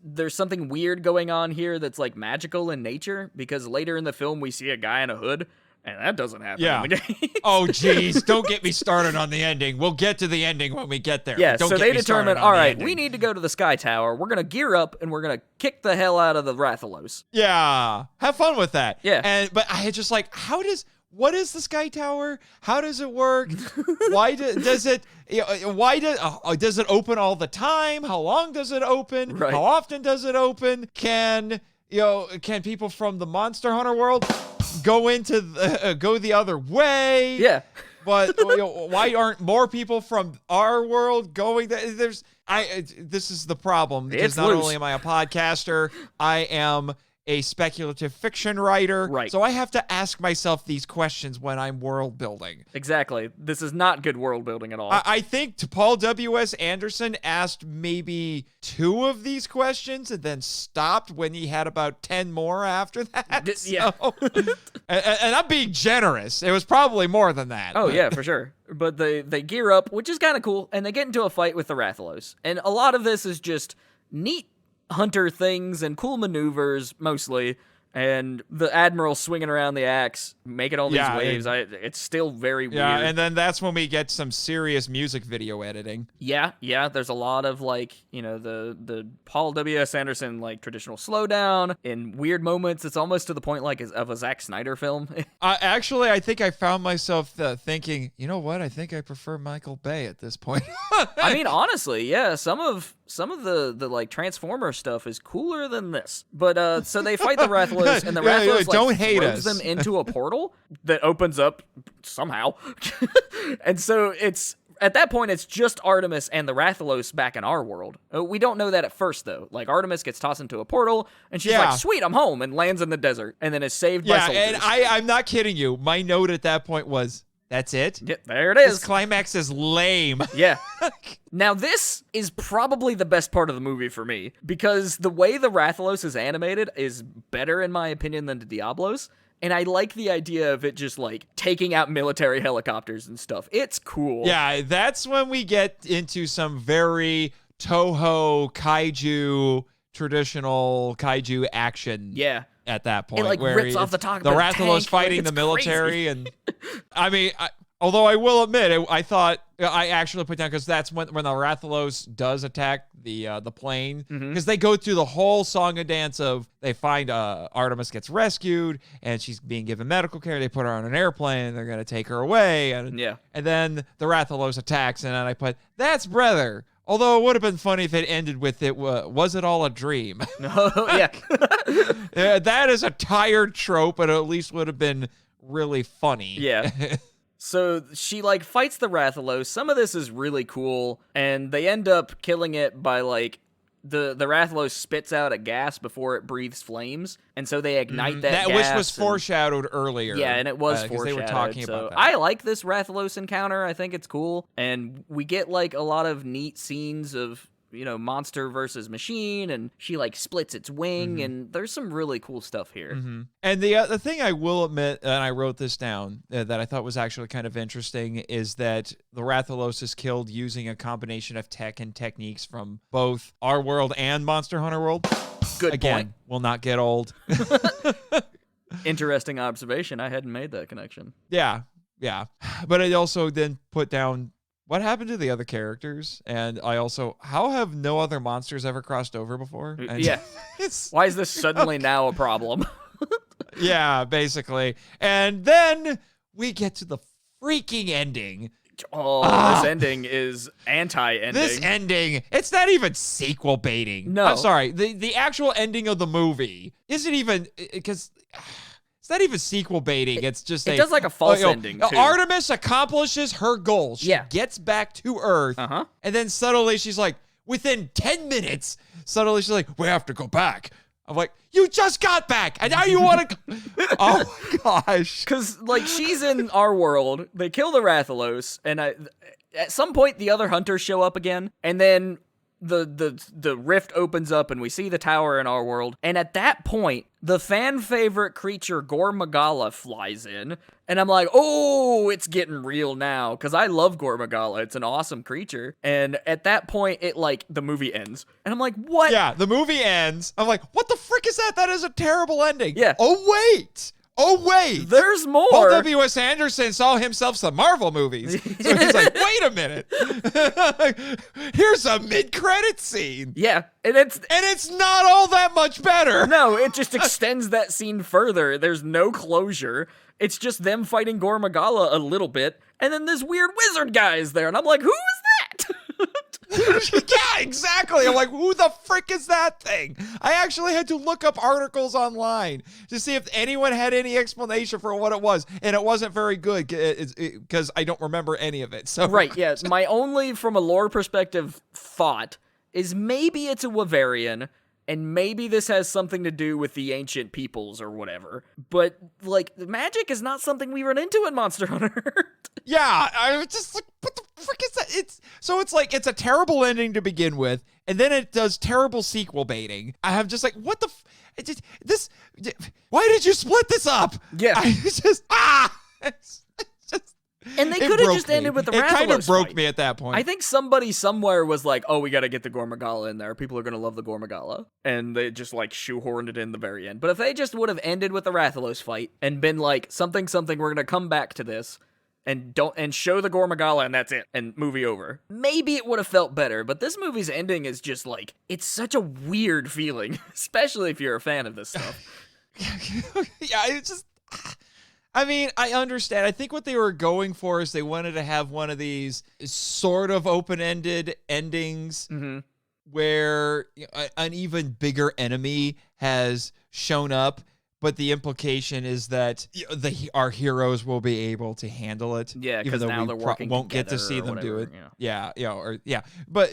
[SPEAKER 2] there's something weird going on here that's like magical in nature, because later in the film we see a guy in a hood, and that doesn't happen in the game.
[SPEAKER 1] Oh, geez, don't get me started on the ending. We'll get to the ending when we get there.
[SPEAKER 2] Yeah, so they determine, all right, we need to go to the Sky Tower. We're going to gear up, and we're going to kick the hell out of the Rathalos.
[SPEAKER 1] Yeah, have fun with that.
[SPEAKER 2] Yeah.
[SPEAKER 1] But I had just like, what is the Sky Tower? How does it work? Why does it open all the time? How long does it open?
[SPEAKER 2] Right.
[SPEAKER 1] How often does it open? Can people from the Monster Hunter world go the other way?
[SPEAKER 2] Yeah.
[SPEAKER 1] But why aren't more people from our world going there? This is the problem, because not only am I a podcaster, I am a speculative fiction writer.
[SPEAKER 2] Right.
[SPEAKER 1] So I have to ask myself these questions when I'm world building.
[SPEAKER 2] Exactly. This is not good world building at all.
[SPEAKER 1] I think Paul W.S. Anderson asked maybe 2 of these questions and then stopped when he had about 10 more after that.
[SPEAKER 2] Yeah.
[SPEAKER 1] And I'm being generous. It was probably more than that.
[SPEAKER 2] Oh, yeah, for sure. But they gear up, which is kind of cool, and they get into a fight with the Rathalos. And a lot of this is just neat hunter things and cool maneuvers, mostly, and the Admiral swinging around the axe, making all these waves. It's still very weird.
[SPEAKER 1] Yeah, and then that's when we get some serious music video editing.
[SPEAKER 2] Yeah, there's a lot of, like, the Paul W.S. Anderson, like, traditional slowdown. In weird moments, it's almost to the point, like, of a Zack Snyder film.
[SPEAKER 1] Actually, I think I found myself thinking, you know what? I think I prefer Michael Bay at this point.
[SPEAKER 2] I mean, honestly, yeah, some of the like Transformer stuff is cooler than this. But so they fight the Rathalos, and the Rathalos throws them into a portal that opens up somehow. And so at that point, it's just Artemis and the Rathalos back in our world. We don't know that at first, though. Like, Artemis gets tossed into a portal, and she's like, sweet, I'm home, and lands in the desert, and then is saved by soldiers.
[SPEAKER 1] And I'm not kidding you. My note at that point was, that's it?
[SPEAKER 2] Yeah, there it is.
[SPEAKER 1] This climax is lame.
[SPEAKER 2] Yeah. Now, this is probably the best part of the movie for me, because the way the Rathalos is animated is better, in my opinion, than the Diablos. And I like the idea of it just, like, taking out military helicopters and stuff. It's cool.
[SPEAKER 1] Yeah, that's when we get into some very Toho kaiju, traditional kaiju action.
[SPEAKER 2] Yeah.
[SPEAKER 1] At that point.
[SPEAKER 2] It, like,
[SPEAKER 1] where
[SPEAKER 2] rips off the top of
[SPEAKER 1] the
[SPEAKER 2] the
[SPEAKER 1] Rathalos
[SPEAKER 2] tank,
[SPEAKER 1] fighting
[SPEAKER 2] like,
[SPEAKER 1] the military.
[SPEAKER 2] crazy.
[SPEAKER 1] And I mean, although I will admit, I thought, I actually put down, because that's when the Rathalos does attack the plane, because they go through the whole song and dance of, they find Artemis gets rescued and she's being given medical care. They put her on an airplane and they're going to take her away. And then the Rathalos attacks, and then I put, that's brother. Although it would have been funny if it ended with was it all a dream?
[SPEAKER 2] Yeah.
[SPEAKER 1] That is a tired trope, but at least would have been really funny.
[SPEAKER 2] Yeah. So she, like, fights the Rathalos. Some of this is really cool, and they end up killing it by, like, the Rathalos spits out a gas before it breathes flames, and so they ignite that gas.
[SPEAKER 1] Which was foreshadowed earlier.
[SPEAKER 2] Yeah, and it was foreshadowed.
[SPEAKER 1] They were talking about that.
[SPEAKER 2] I like this Rathalos encounter. I think it's cool, and we get, like, a lot of neat scenes of monster versus machine, and she like splits its wing, and there's some really cool stuff here.
[SPEAKER 1] And the thing I will admit, and I wrote this down, that I thought was actually kind of interesting, is that the Rathalos is killed using a combination of tech and techniques from both our world and Monster Hunter World.
[SPEAKER 2] Good
[SPEAKER 1] Again,
[SPEAKER 2] point.
[SPEAKER 1] will not get old.
[SPEAKER 2] Interesting observation. I hadn't made that connection.
[SPEAKER 1] Yeah. But I also then put down what happened to the other characters, and I also, how have no other monsters ever crossed over before? And
[SPEAKER 2] Yeah. Why is this suddenly now a problem?
[SPEAKER 1] Yeah, basically. And then we get to the freaking ending.
[SPEAKER 2] This ending is anti-ending.
[SPEAKER 1] This ending, it's not even sequel baiting.
[SPEAKER 2] No.
[SPEAKER 1] I'm sorry. The actual ending of the movie isn't even, because it's not even sequel baiting. It's just
[SPEAKER 2] it does like a false ending, too.
[SPEAKER 1] Artemis accomplishes her goal. She gets back to Earth. And then suddenly she's like, within 10 minutes, suddenly she's like, we have to go back. I'm like, you just got back, and now you want to... Oh, my gosh.
[SPEAKER 2] Because, like, she's in our world. They kill the Rathalos, and at some point, the other hunters show up again, and then the rift opens up, and we see the tower in our world. And at that point, the fan-favorite creature Gore Magala flies in, and I'm like, oh, it's getting real now, because I love Gore Magala. It's an awesome creature. And at that point, the movie ends. And I'm like, what?
[SPEAKER 1] Yeah, the movie ends. I'm like, what the frick is that? That is a terrible ending.
[SPEAKER 2] Yeah.
[SPEAKER 1] Oh, wait.
[SPEAKER 2] There's more.
[SPEAKER 1] Paul W.S. Anderson saw himself some Marvel movies. So he's like, wait a minute. Here's a mid-credit scene.
[SPEAKER 2] Yeah. And
[SPEAKER 1] it's not all that much better.
[SPEAKER 2] No, it just extends that scene further. There's no closure. It's just them fighting Gore Magala a little bit, and then this weird wizard guy is there, and I'm like, who is that?
[SPEAKER 1] Yeah, exactly. I'm like, who the frick is that thing? I actually had to look up articles online to see if anyone had any explanation for what it was, and it wasn't very good because I don't remember any of it. So
[SPEAKER 2] right, yeah. My only, from a lore perspective, thought is maybe it's a Wavarian, and maybe this has something to do with the ancient peoples or whatever. But, magic is not something we run into in Monster Hunter.
[SPEAKER 1] Yeah, I was just like, what the frick is that? It's a terrible ending to begin with, and then it does terrible sequel baiting. I'm just like, what the why did you split this up?
[SPEAKER 2] Yeah.
[SPEAKER 1] It's just,
[SPEAKER 2] And they could have just ended with the Rathalos.
[SPEAKER 1] It kind of broke
[SPEAKER 2] fight.
[SPEAKER 1] me at that point.
[SPEAKER 2] I think somebody somewhere was like, oh, we got to get the Gore Magala in there. People are going to love the Gore Magala. And they just shoehorned it in the very end. But if they just would have ended with the Rathalos fight and been like, something, we're going to come back to this and show the Gore Magala and that's it. And movie over. Maybe it would have felt better. But this movie's ending is just it's such a weird feeling. Especially if you're a fan of this stuff.
[SPEAKER 1] Yeah, it's just... I mean, I understand. I think what they were going for is they wanted to have one of these sort of open-ended endings where an even bigger enemy has shown up, but the implication is that our heroes will be able to handle it.
[SPEAKER 2] Yeah, because now they're working
[SPEAKER 1] won't get to see them do it. But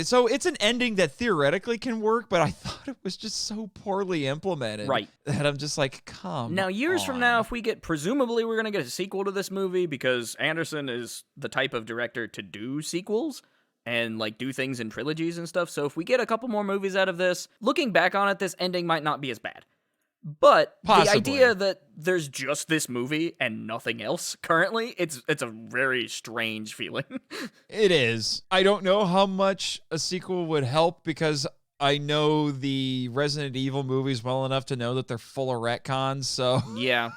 [SPEAKER 1] so it's an ending that theoretically can work, but I thought it was just so poorly implemented.
[SPEAKER 2] Right.
[SPEAKER 1] That I'm just like, come
[SPEAKER 2] Now, years
[SPEAKER 1] on.
[SPEAKER 2] from now, if we presumably we're going to get a sequel to this movie because Anderson is the type of director to do sequels and do things in trilogies and stuff. So if we get a couple more movies out of this, looking back on it, this ending might not be as bad. But
[SPEAKER 1] Possibly.
[SPEAKER 2] The idea that there's just this movie and nothing else currently, it's a very strange feeling.
[SPEAKER 1] It is. I don't know how much a sequel would help because I know the Resident Evil movies well enough to know that they're full of retcons, so...
[SPEAKER 2] Yeah.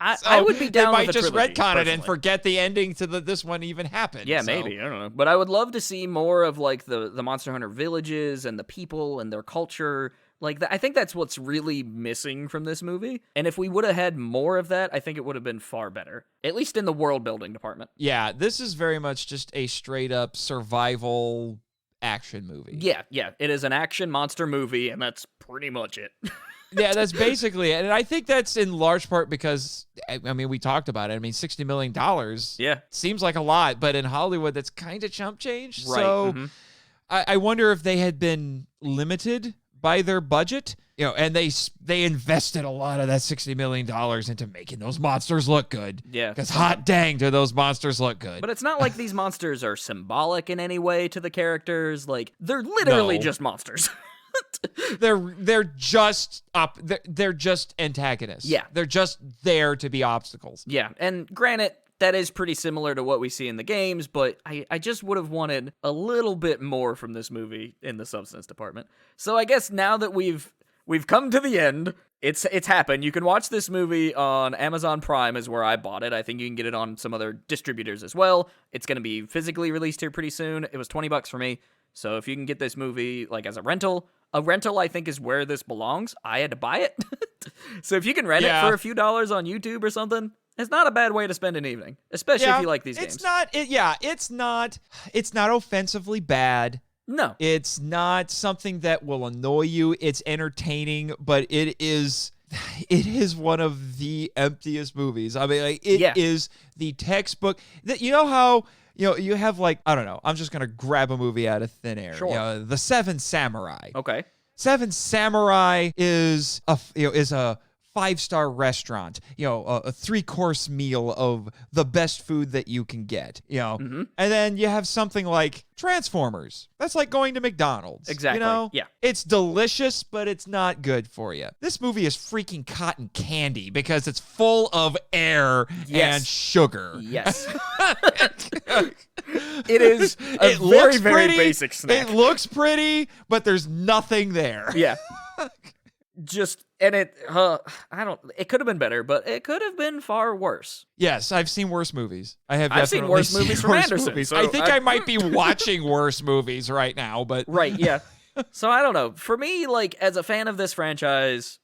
[SPEAKER 2] I would be down with
[SPEAKER 1] might just
[SPEAKER 2] trilogy,
[SPEAKER 1] retcon it and
[SPEAKER 2] personally.
[SPEAKER 1] forget the ending to this one even happened.
[SPEAKER 2] Yeah,
[SPEAKER 1] so.
[SPEAKER 2] maybe. I don't know. But I would love to see more of the Monster Hunter villages and the people and their culture. I think that's what's really missing from this movie. And if we would have had more of that, I think it would have been far better. At least in the world building department.
[SPEAKER 1] Yeah, this is very much just a straight up survival action movie.
[SPEAKER 2] Yeah. It is an action monster movie, and that's pretty much it.
[SPEAKER 1] Yeah, that's basically it. And I think that's in large part because, I mean, we talked about it. I mean, $60 million seems like a lot, but in Hollywood, that's kind of chump change.
[SPEAKER 2] Right.
[SPEAKER 1] So I wonder if they had been limited by their budget, and they invested a lot of that $60 million into making those monsters look good.
[SPEAKER 2] Yeah.
[SPEAKER 1] Because hot dang, do those monsters look good.
[SPEAKER 2] But it's not like these monsters are symbolic in any way to the characters. Like, they're literally just monsters.
[SPEAKER 1] They're just they're just antagonists.
[SPEAKER 2] Yeah.
[SPEAKER 1] They're just there to be obstacles.
[SPEAKER 2] Yeah, and granted, that is pretty similar to what we see in the games, but I just would have wanted a little bit more from this movie in the substance department. So I guess now that we've come to the end, it's happened. You can watch this movie on Amazon Prime is where I bought it. I think you can get it on some other distributors as well. It's going to be physically released here pretty soon. It was $20 for me. So if you can get this movie like as a rental I think is where this belongs. I had to buy it. So if you can rent it for a few dollars on YouTube or something, it's not a bad way to spend an evening, especially if you like these games.
[SPEAKER 1] It's not offensively bad.
[SPEAKER 2] No.
[SPEAKER 1] It's not something that will annoy you. It's entertaining, but it is one of the emptiest movies. I mean, it is the textbook. You know how you have I don't know. I'm just gonna grab a movie out of thin air.
[SPEAKER 2] Sure.
[SPEAKER 1] The Seven Samurai.
[SPEAKER 2] Okay.
[SPEAKER 1] Seven Samurai is a 5-star restaurant, a 3-course meal of the best food that you can get,
[SPEAKER 2] Mm-hmm.
[SPEAKER 1] And then you have something like Transformers. That's like going to McDonald's.
[SPEAKER 2] Exactly. Yeah.
[SPEAKER 1] It's delicious, but it's not good for you. This movie is freaking cotton candy because it's full of air and sugar.
[SPEAKER 2] Yes. It is a very basic snack.
[SPEAKER 1] It looks pretty, but there's nothing there.
[SPEAKER 2] Yeah. It could have been better, but it could have been far worse.
[SPEAKER 1] Yes, I've seen worse movies. I've
[SPEAKER 2] seen worse movies from Anderson. So
[SPEAKER 1] I think I might be watching worse movies right now, but...
[SPEAKER 2] Right, yeah. So I don't know. For me, as a fan of this franchise,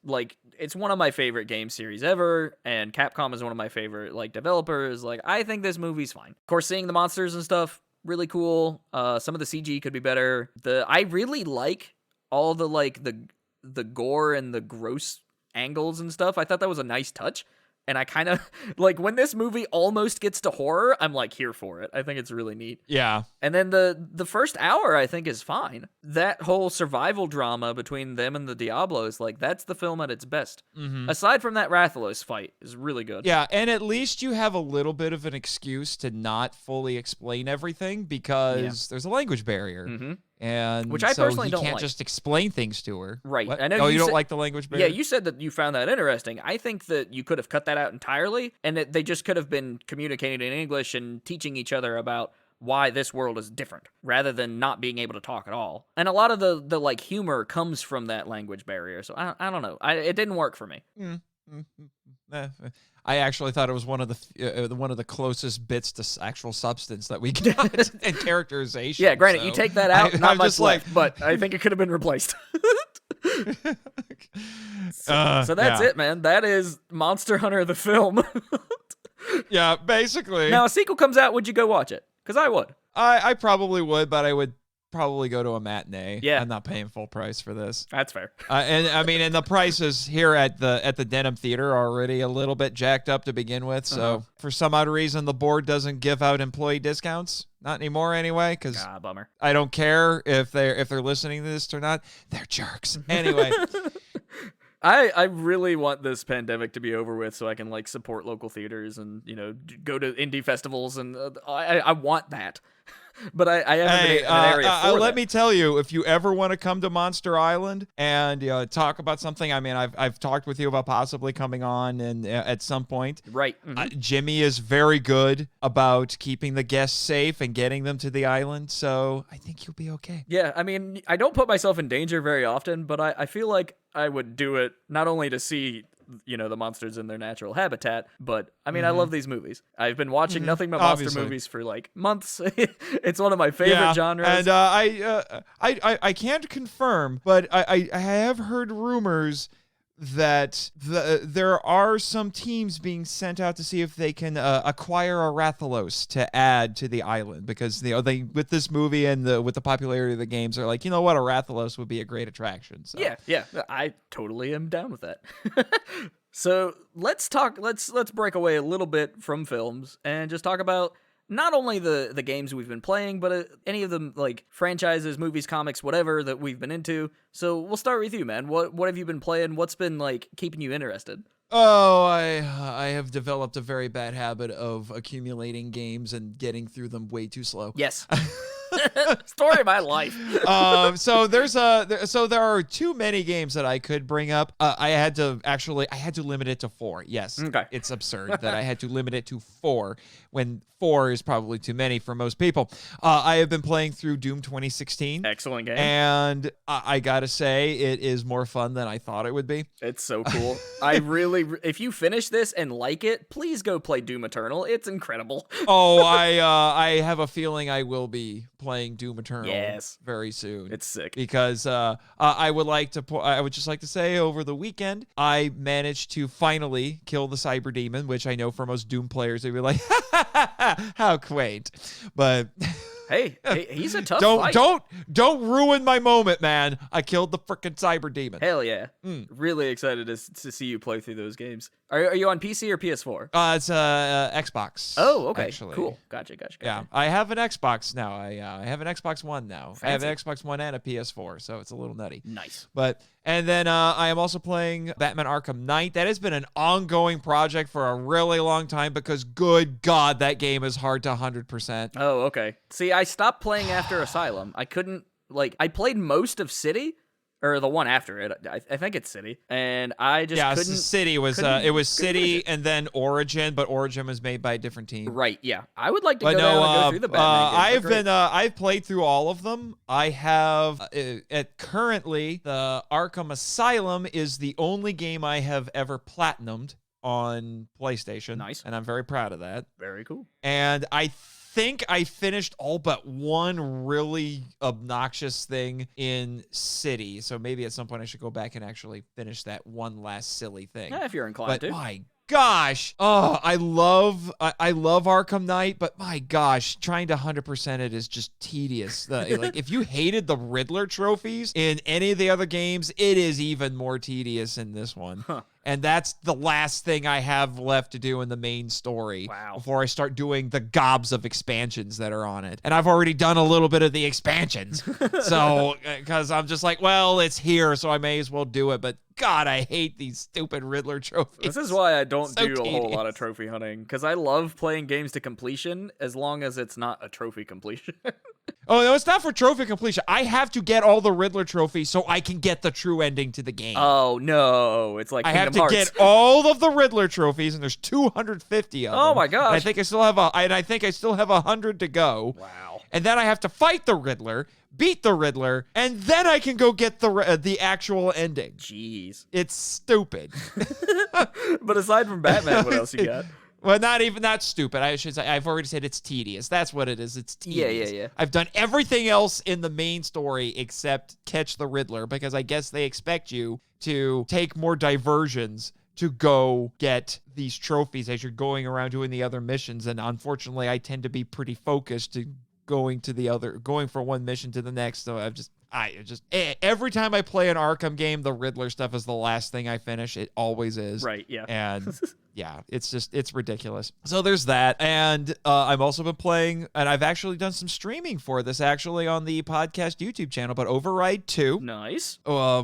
[SPEAKER 2] it's one of my favorite game series ever, and Capcom is one of my favorite, developers. I think this movie's fine. Of course, seeing the monsters and stuff, really cool. Some of the CG could be better. I really like all the gore and the gross angles and stuff. I thought that was a nice touch. And I kind of, when this movie almost gets to horror, I'm, here for it. I think it's really neat.
[SPEAKER 1] Yeah.
[SPEAKER 2] And then the first hour, I think, is fine. That whole survival drama between them and the Diablos, that's the film at its best.
[SPEAKER 1] Mm-hmm.
[SPEAKER 2] Aside from that Rathalos fight, is really good.
[SPEAKER 1] Yeah, and at least you have a little bit of an excuse to not fully explain everything because there's a language barrier.
[SPEAKER 2] Mm-hmm.
[SPEAKER 1] And
[SPEAKER 2] which I personally don't
[SPEAKER 1] can't
[SPEAKER 2] like.
[SPEAKER 1] Just explain things to her.
[SPEAKER 2] Right.
[SPEAKER 1] What?
[SPEAKER 2] I know
[SPEAKER 1] you don't like the language barrier?
[SPEAKER 2] Yeah, you said that you found that interesting. I think that you could have cut that out entirely, and that they just could have been communicating in English and teaching each other about why this world is different, rather than not being able to talk at all. And a lot of the humor comes from that language barrier, so I don't know. It didn't work for me.
[SPEAKER 1] I actually thought it was one of the closest bits to actual substance that we got in characterization.
[SPEAKER 2] Yeah, granted,
[SPEAKER 1] so
[SPEAKER 2] you take that out, not
[SPEAKER 1] I'm
[SPEAKER 2] much
[SPEAKER 1] just
[SPEAKER 2] left, but I think it could have been replaced. So that's it, man. That is Monster Hunter the film.
[SPEAKER 1] Yeah, basically.
[SPEAKER 2] Now, a sequel comes out, would you go watch it? Because I would.
[SPEAKER 1] I probably would, but I would probably go to a matinee.
[SPEAKER 2] Yeah.
[SPEAKER 1] I'm not paying full price for this.
[SPEAKER 2] That's fair.
[SPEAKER 1] And the prices here at the Denham Theater are already a little bit jacked up to begin with. So for some odd reason, the board doesn't give out employee discounts. Not anymore, anyway. Because
[SPEAKER 2] bummer.
[SPEAKER 1] I don't care if they're listening to this or not. They're jerks. Anyway.
[SPEAKER 2] I really want this pandemic to be over with so I can support local theaters and go to indie festivals, and I want that. But I haven't been in an area for
[SPEAKER 1] let me tell you, if you ever want to come to Monster Island and talk about something, I mean, I've talked with you about possibly coming on and at some point.
[SPEAKER 2] Right. Mm-hmm.
[SPEAKER 1] Jimmy is very good about keeping the guests safe and getting them to the island, so I think you'll be okay.
[SPEAKER 2] Yeah, I mean, I don't put myself in danger very often, but I feel like I would do it not only to see the monsters in their natural habitat, but I mean, I love these movies. I've been watching nothing but monster movies for months. It's one of my favorite genres.
[SPEAKER 1] And I can't confirm, but I have heard rumors that there are some teams being sent out to see if they can acquire a Rathalos to add to the island, because they with this movie and with the popularity of the games are like, a Rathalos would be a great attraction. So.
[SPEAKER 2] Yeah, I totally am down with that. So let's break away a little bit from films and just talk about not only the games we've been playing, but any of the like franchises, movies, comics, whatever that we've been into. So we'll start with you, man. What have you been playing? What's been like keeping you interested?
[SPEAKER 1] Oh, I have developed a very bad habit of accumulating games and getting through them way too slow.
[SPEAKER 2] Yes. Story of my life.
[SPEAKER 1] So there are too many games that I could bring up. I had to limit it to 4. Yes.
[SPEAKER 2] Okay.
[SPEAKER 1] It's absurd that I had to limit it to 4 when 4 is probably too many for most people. I have been playing through Doom 2016.
[SPEAKER 2] Excellent game.
[SPEAKER 1] And I gotta say, it is more fun than I thought it would be.
[SPEAKER 2] It's so cool. If you finish this and like it, please go play Doom Eternal. It's incredible.
[SPEAKER 1] Oh, I have a feeling I will be playing Doom Eternal very soon.
[SPEAKER 2] It's sick.
[SPEAKER 1] Because I would just like to say over the weekend, I managed to finally kill the Cyber Demon, which I know for most Doom players, they'd be like, how quaint. But
[SPEAKER 2] hey, he's a tough fight.
[SPEAKER 1] Don't ruin my moment, man. I killed the frickin' Cyber Demon.
[SPEAKER 2] Hell yeah. Really excited to see you play through those games. Are you on PC or PS4?
[SPEAKER 1] It's Xbox.
[SPEAKER 2] Oh, okay.
[SPEAKER 1] Actually.
[SPEAKER 2] Cool. Gotcha.
[SPEAKER 1] Yeah, I have an Xbox now. I have an Xbox One now.
[SPEAKER 2] Fancy.
[SPEAKER 1] I have an Xbox One and a PS4, so it's a little nutty.
[SPEAKER 2] Nice.
[SPEAKER 1] And then I am also playing Batman Arkham Knight. That has been an ongoing project for a really long time because, good God, that game is hard to 100%.
[SPEAKER 2] Oh, okay. See, I stopped playing after Asylum. I couldn't, I played most of City, or the one after it. I think it's City, and I just couldn't.
[SPEAKER 1] City was it was City and then Origin, but Origin was made by a different team.
[SPEAKER 2] Right? Yeah, I would like to go down and go through the Batman games.
[SPEAKER 1] I've played through all of them. I have currently the Arkham Asylum is the only game I have ever platinumed on PlayStation.
[SPEAKER 2] Nice,
[SPEAKER 1] and I'm very proud of that.
[SPEAKER 2] Very cool.
[SPEAKER 1] And I think I finished all but one really obnoxious thing in City. So maybe at some point I should go back and actually finish that one last silly thing.
[SPEAKER 2] Yeah, if you're inclined to.
[SPEAKER 1] My gosh. Oh, I love Arkham Knight, but my gosh, trying to 100% it is just tedious. Like if you hated the Riddler trophies in any of the other games, it is even more tedious in this one.
[SPEAKER 2] Huh.
[SPEAKER 1] And that's the last thing I have left to do in the main story.
[SPEAKER 2] Wow.
[SPEAKER 1] Before I start doing the gobs of expansions that are on it. And I've already done a little bit of the expansions. So, because I'm just like, well, it's here, so I may as well do it. But God, I hate these stupid Riddler trophies.
[SPEAKER 2] This is why I don't do
[SPEAKER 1] tedious.
[SPEAKER 2] A whole lot of trophy hunting, because I love playing games to completion as long as it's not a trophy completion.
[SPEAKER 1] Oh, no, it's not for trophy completion. I have to get all the Riddler trophies so I can get the true ending to the game.
[SPEAKER 2] Oh, no. It's like
[SPEAKER 1] I
[SPEAKER 2] Kingdom
[SPEAKER 1] have to
[SPEAKER 2] Hearts.
[SPEAKER 1] get all of the Riddler trophies, and there's 250 of them.
[SPEAKER 2] Oh, my gosh.
[SPEAKER 1] And I think I still have 100 to go.
[SPEAKER 2] Wow.
[SPEAKER 1] And then I have to fight the Riddler, beat the Riddler, and then I can go get the actual ending.
[SPEAKER 2] Jeez.
[SPEAKER 1] It's stupid.
[SPEAKER 2] But aside from Batman, what else you got?
[SPEAKER 1] Well, not stupid. I should say, I've already said it's tedious. That's what it is. It's tedious.
[SPEAKER 2] Yeah.
[SPEAKER 1] I've done everything else in the main story except catch the Riddler, because I guess they expect you to take more diversions to go get these trophies as you're going around doing the other missions. And unfortunately, I tend to be pretty focused to going from one mission to the next. So every time I play an Arkham game, the Riddler stuff is the last thing I finish. It always is.
[SPEAKER 2] Right, yeah.
[SPEAKER 1] And yeah, it's ridiculous. So there's that. And I've also been playing, and I've actually done some streaming for this actually on the podcast YouTube channel, but Override 2.
[SPEAKER 2] Nice.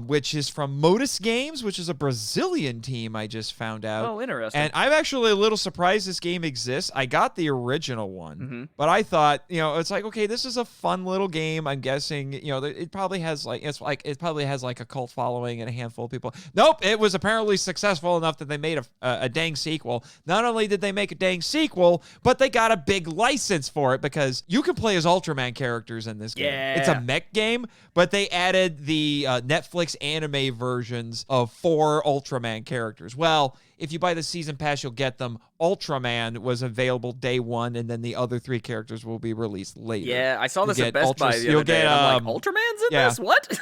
[SPEAKER 1] Which is from Modus Games, which is a Brazilian team I just found out.
[SPEAKER 2] Oh, interesting.
[SPEAKER 1] And I'm actually a little surprised this game exists. I got the original one, but I thought, it's like, okay, this is a fun little game. I'm guessing, it probably has like a cult following and a handful of people. Nope, it was apparently successful enough that they made a dang sequel. Not only did they make a dang sequel, but they got a big license for it, because you can play as Ultraman characters in this game.
[SPEAKER 2] Yeah.
[SPEAKER 1] It's a mech game, but they added the Netflix anime versions of 4 Ultraman characters. Well, if you buy the season pass, you'll get them. Ultraman was available day 1, and then the other 3 characters will be released later.
[SPEAKER 2] Yeah, I saw this at Best Buy the other day, and I'm like, Ultraman's in this? What?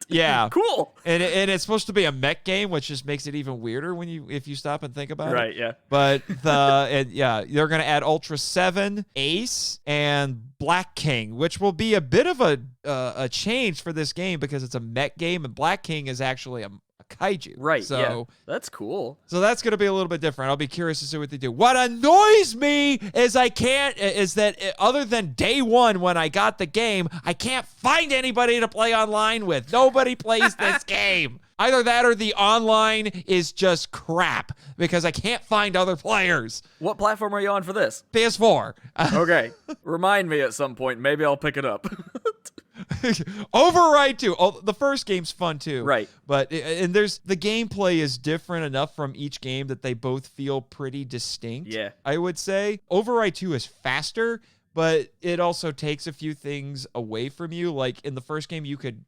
[SPEAKER 1] Yeah.
[SPEAKER 2] Cool.
[SPEAKER 1] And it's supposed to be a mech game, which just makes it even weirder if you stop and think about it.
[SPEAKER 2] Right, yeah.
[SPEAKER 1] But they're going to add Ultra 7, Ace, and Black King, which will be a bit of a change for this game, because it's a mech game, and Black King is actually a kaiju.
[SPEAKER 2] Right,
[SPEAKER 1] So,
[SPEAKER 2] yeah. That's cool.
[SPEAKER 1] So that's going to be a little bit different. I'll be curious to see what they do. What annoys me is that other than day one when I got the game, I can't find anybody to play online with. Nobody plays this game. Either that or the online is just crap because I can't find other players.
[SPEAKER 2] What platform are you on for this?
[SPEAKER 1] PS4.
[SPEAKER 2] Okay. Remind me at some point. Maybe I'll pick it up.
[SPEAKER 1] Override 2. Oh, the first game's fun too.
[SPEAKER 2] Right.
[SPEAKER 1] But the gameplay is different enough from each game that they both feel pretty distinct.
[SPEAKER 2] Yeah. I
[SPEAKER 1] would say Override 2 is faster, but it also takes a few things away from you. Like in the first game you could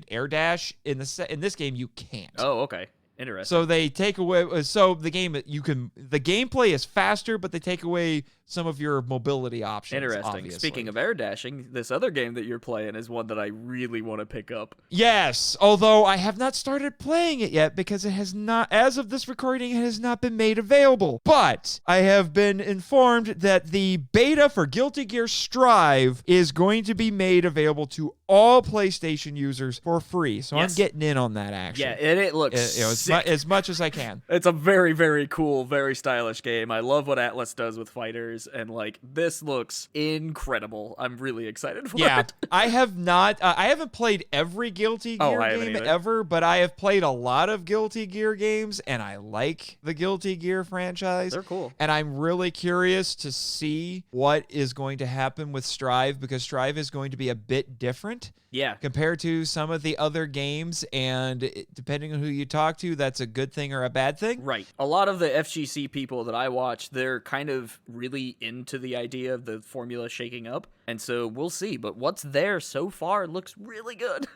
[SPEAKER 1] air dash. In this game you can't.
[SPEAKER 2] Oh, okay. Interesting.
[SPEAKER 1] So they take away. So the gameplay is faster, but they take away some of your mobility options.
[SPEAKER 2] Interesting.
[SPEAKER 1] Obviously.
[SPEAKER 2] Speaking of air dashing, this other game that you're playing is one that I really want to pick up.
[SPEAKER 1] Yes, although I have not started playing it yet because it has not, as of this recording, it has not been made available. But I have been informed that the beta for Guilty Gear Strive is going to be made available to all PlayStation users for free. So
[SPEAKER 2] yes.
[SPEAKER 1] I'm getting in on that, actually.
[SPEAKER 2] Yeah, and it looks sick.
[SPEAKER 1] As much as I can.
[SPEAKER 2] It's a very, very cool, very stylish game. I love what Atlas does with fighters, and like this looks incredible. I'm really excited for it.
[SPEAKER 1] I haven't played every Guilty Gear game ever, but I have played a lot of Guilty Gear games, and I like the Guilty Gear franchise.
[SPEAKER 2] They're cool.
[SPEAKER 1] And I'm really curious to see what is going to happen with Strive, because Strive is going to be a bit different.
[SPEAKER 2] Yeah.
[SPEAKER 1] Compared to some of the other games, and depending on who you talk to, that's a good thing or a bad thing.
[SPEAKER 2] Right. A lot of the FGC people that I watch, they're kind of really into the idea of the formula shaking up, and so we'll see. But what's there so far looks really good.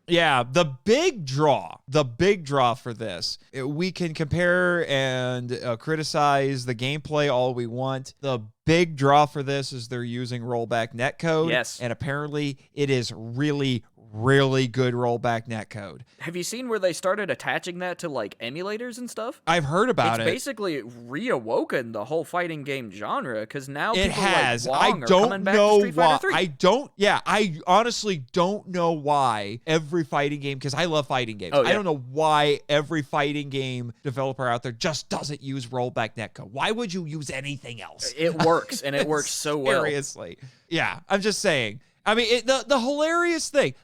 [SPEAKER 1] Yeah, the big draw for this, we can compare and criticize the gameplay all we want. The big draw for this is they're using rollback netcode.
[SPEAKER 2] Yes.
[SPEAKER 1] And apparently it is really, really good rollback netcode.
[SPEAKER 2] Have you seen where they started attaching that to like emulators and stuff?
[SPEAKER 1] I've heard about it.
[SPEAKER 2] It's basically reawoken the whole fighting game genre, because now
[SPEAKER 1] it
[SPEAKER 2] people
[SPEAKER 1] has.
[SPEAKER 2] like Wong
[SPEAKER 1] I
[SPEAKER 2] are
[SPEAKER 1] don't
[SPEAKER 2] coming back
[SPEAKER 1] know
[SPEAKER 2] to Street
[SPEAKER 1] why.
[SPEAKER 2] Fighter 3.
[SPEAKER 1] I honestly don't know why every fighting game, because I love fighting games.
[SPEAKER 2] Oh, yeah.
[SPEAKER 1] I don't know why every fighting game developer out there just doesn't use rollback netcode. Why would you use anything else?
[SPEAKER 2] It works, and it works so well.
[SPEAKER 1] Seriously. Yeah, I'm just saying. I mean, the hilarious thing,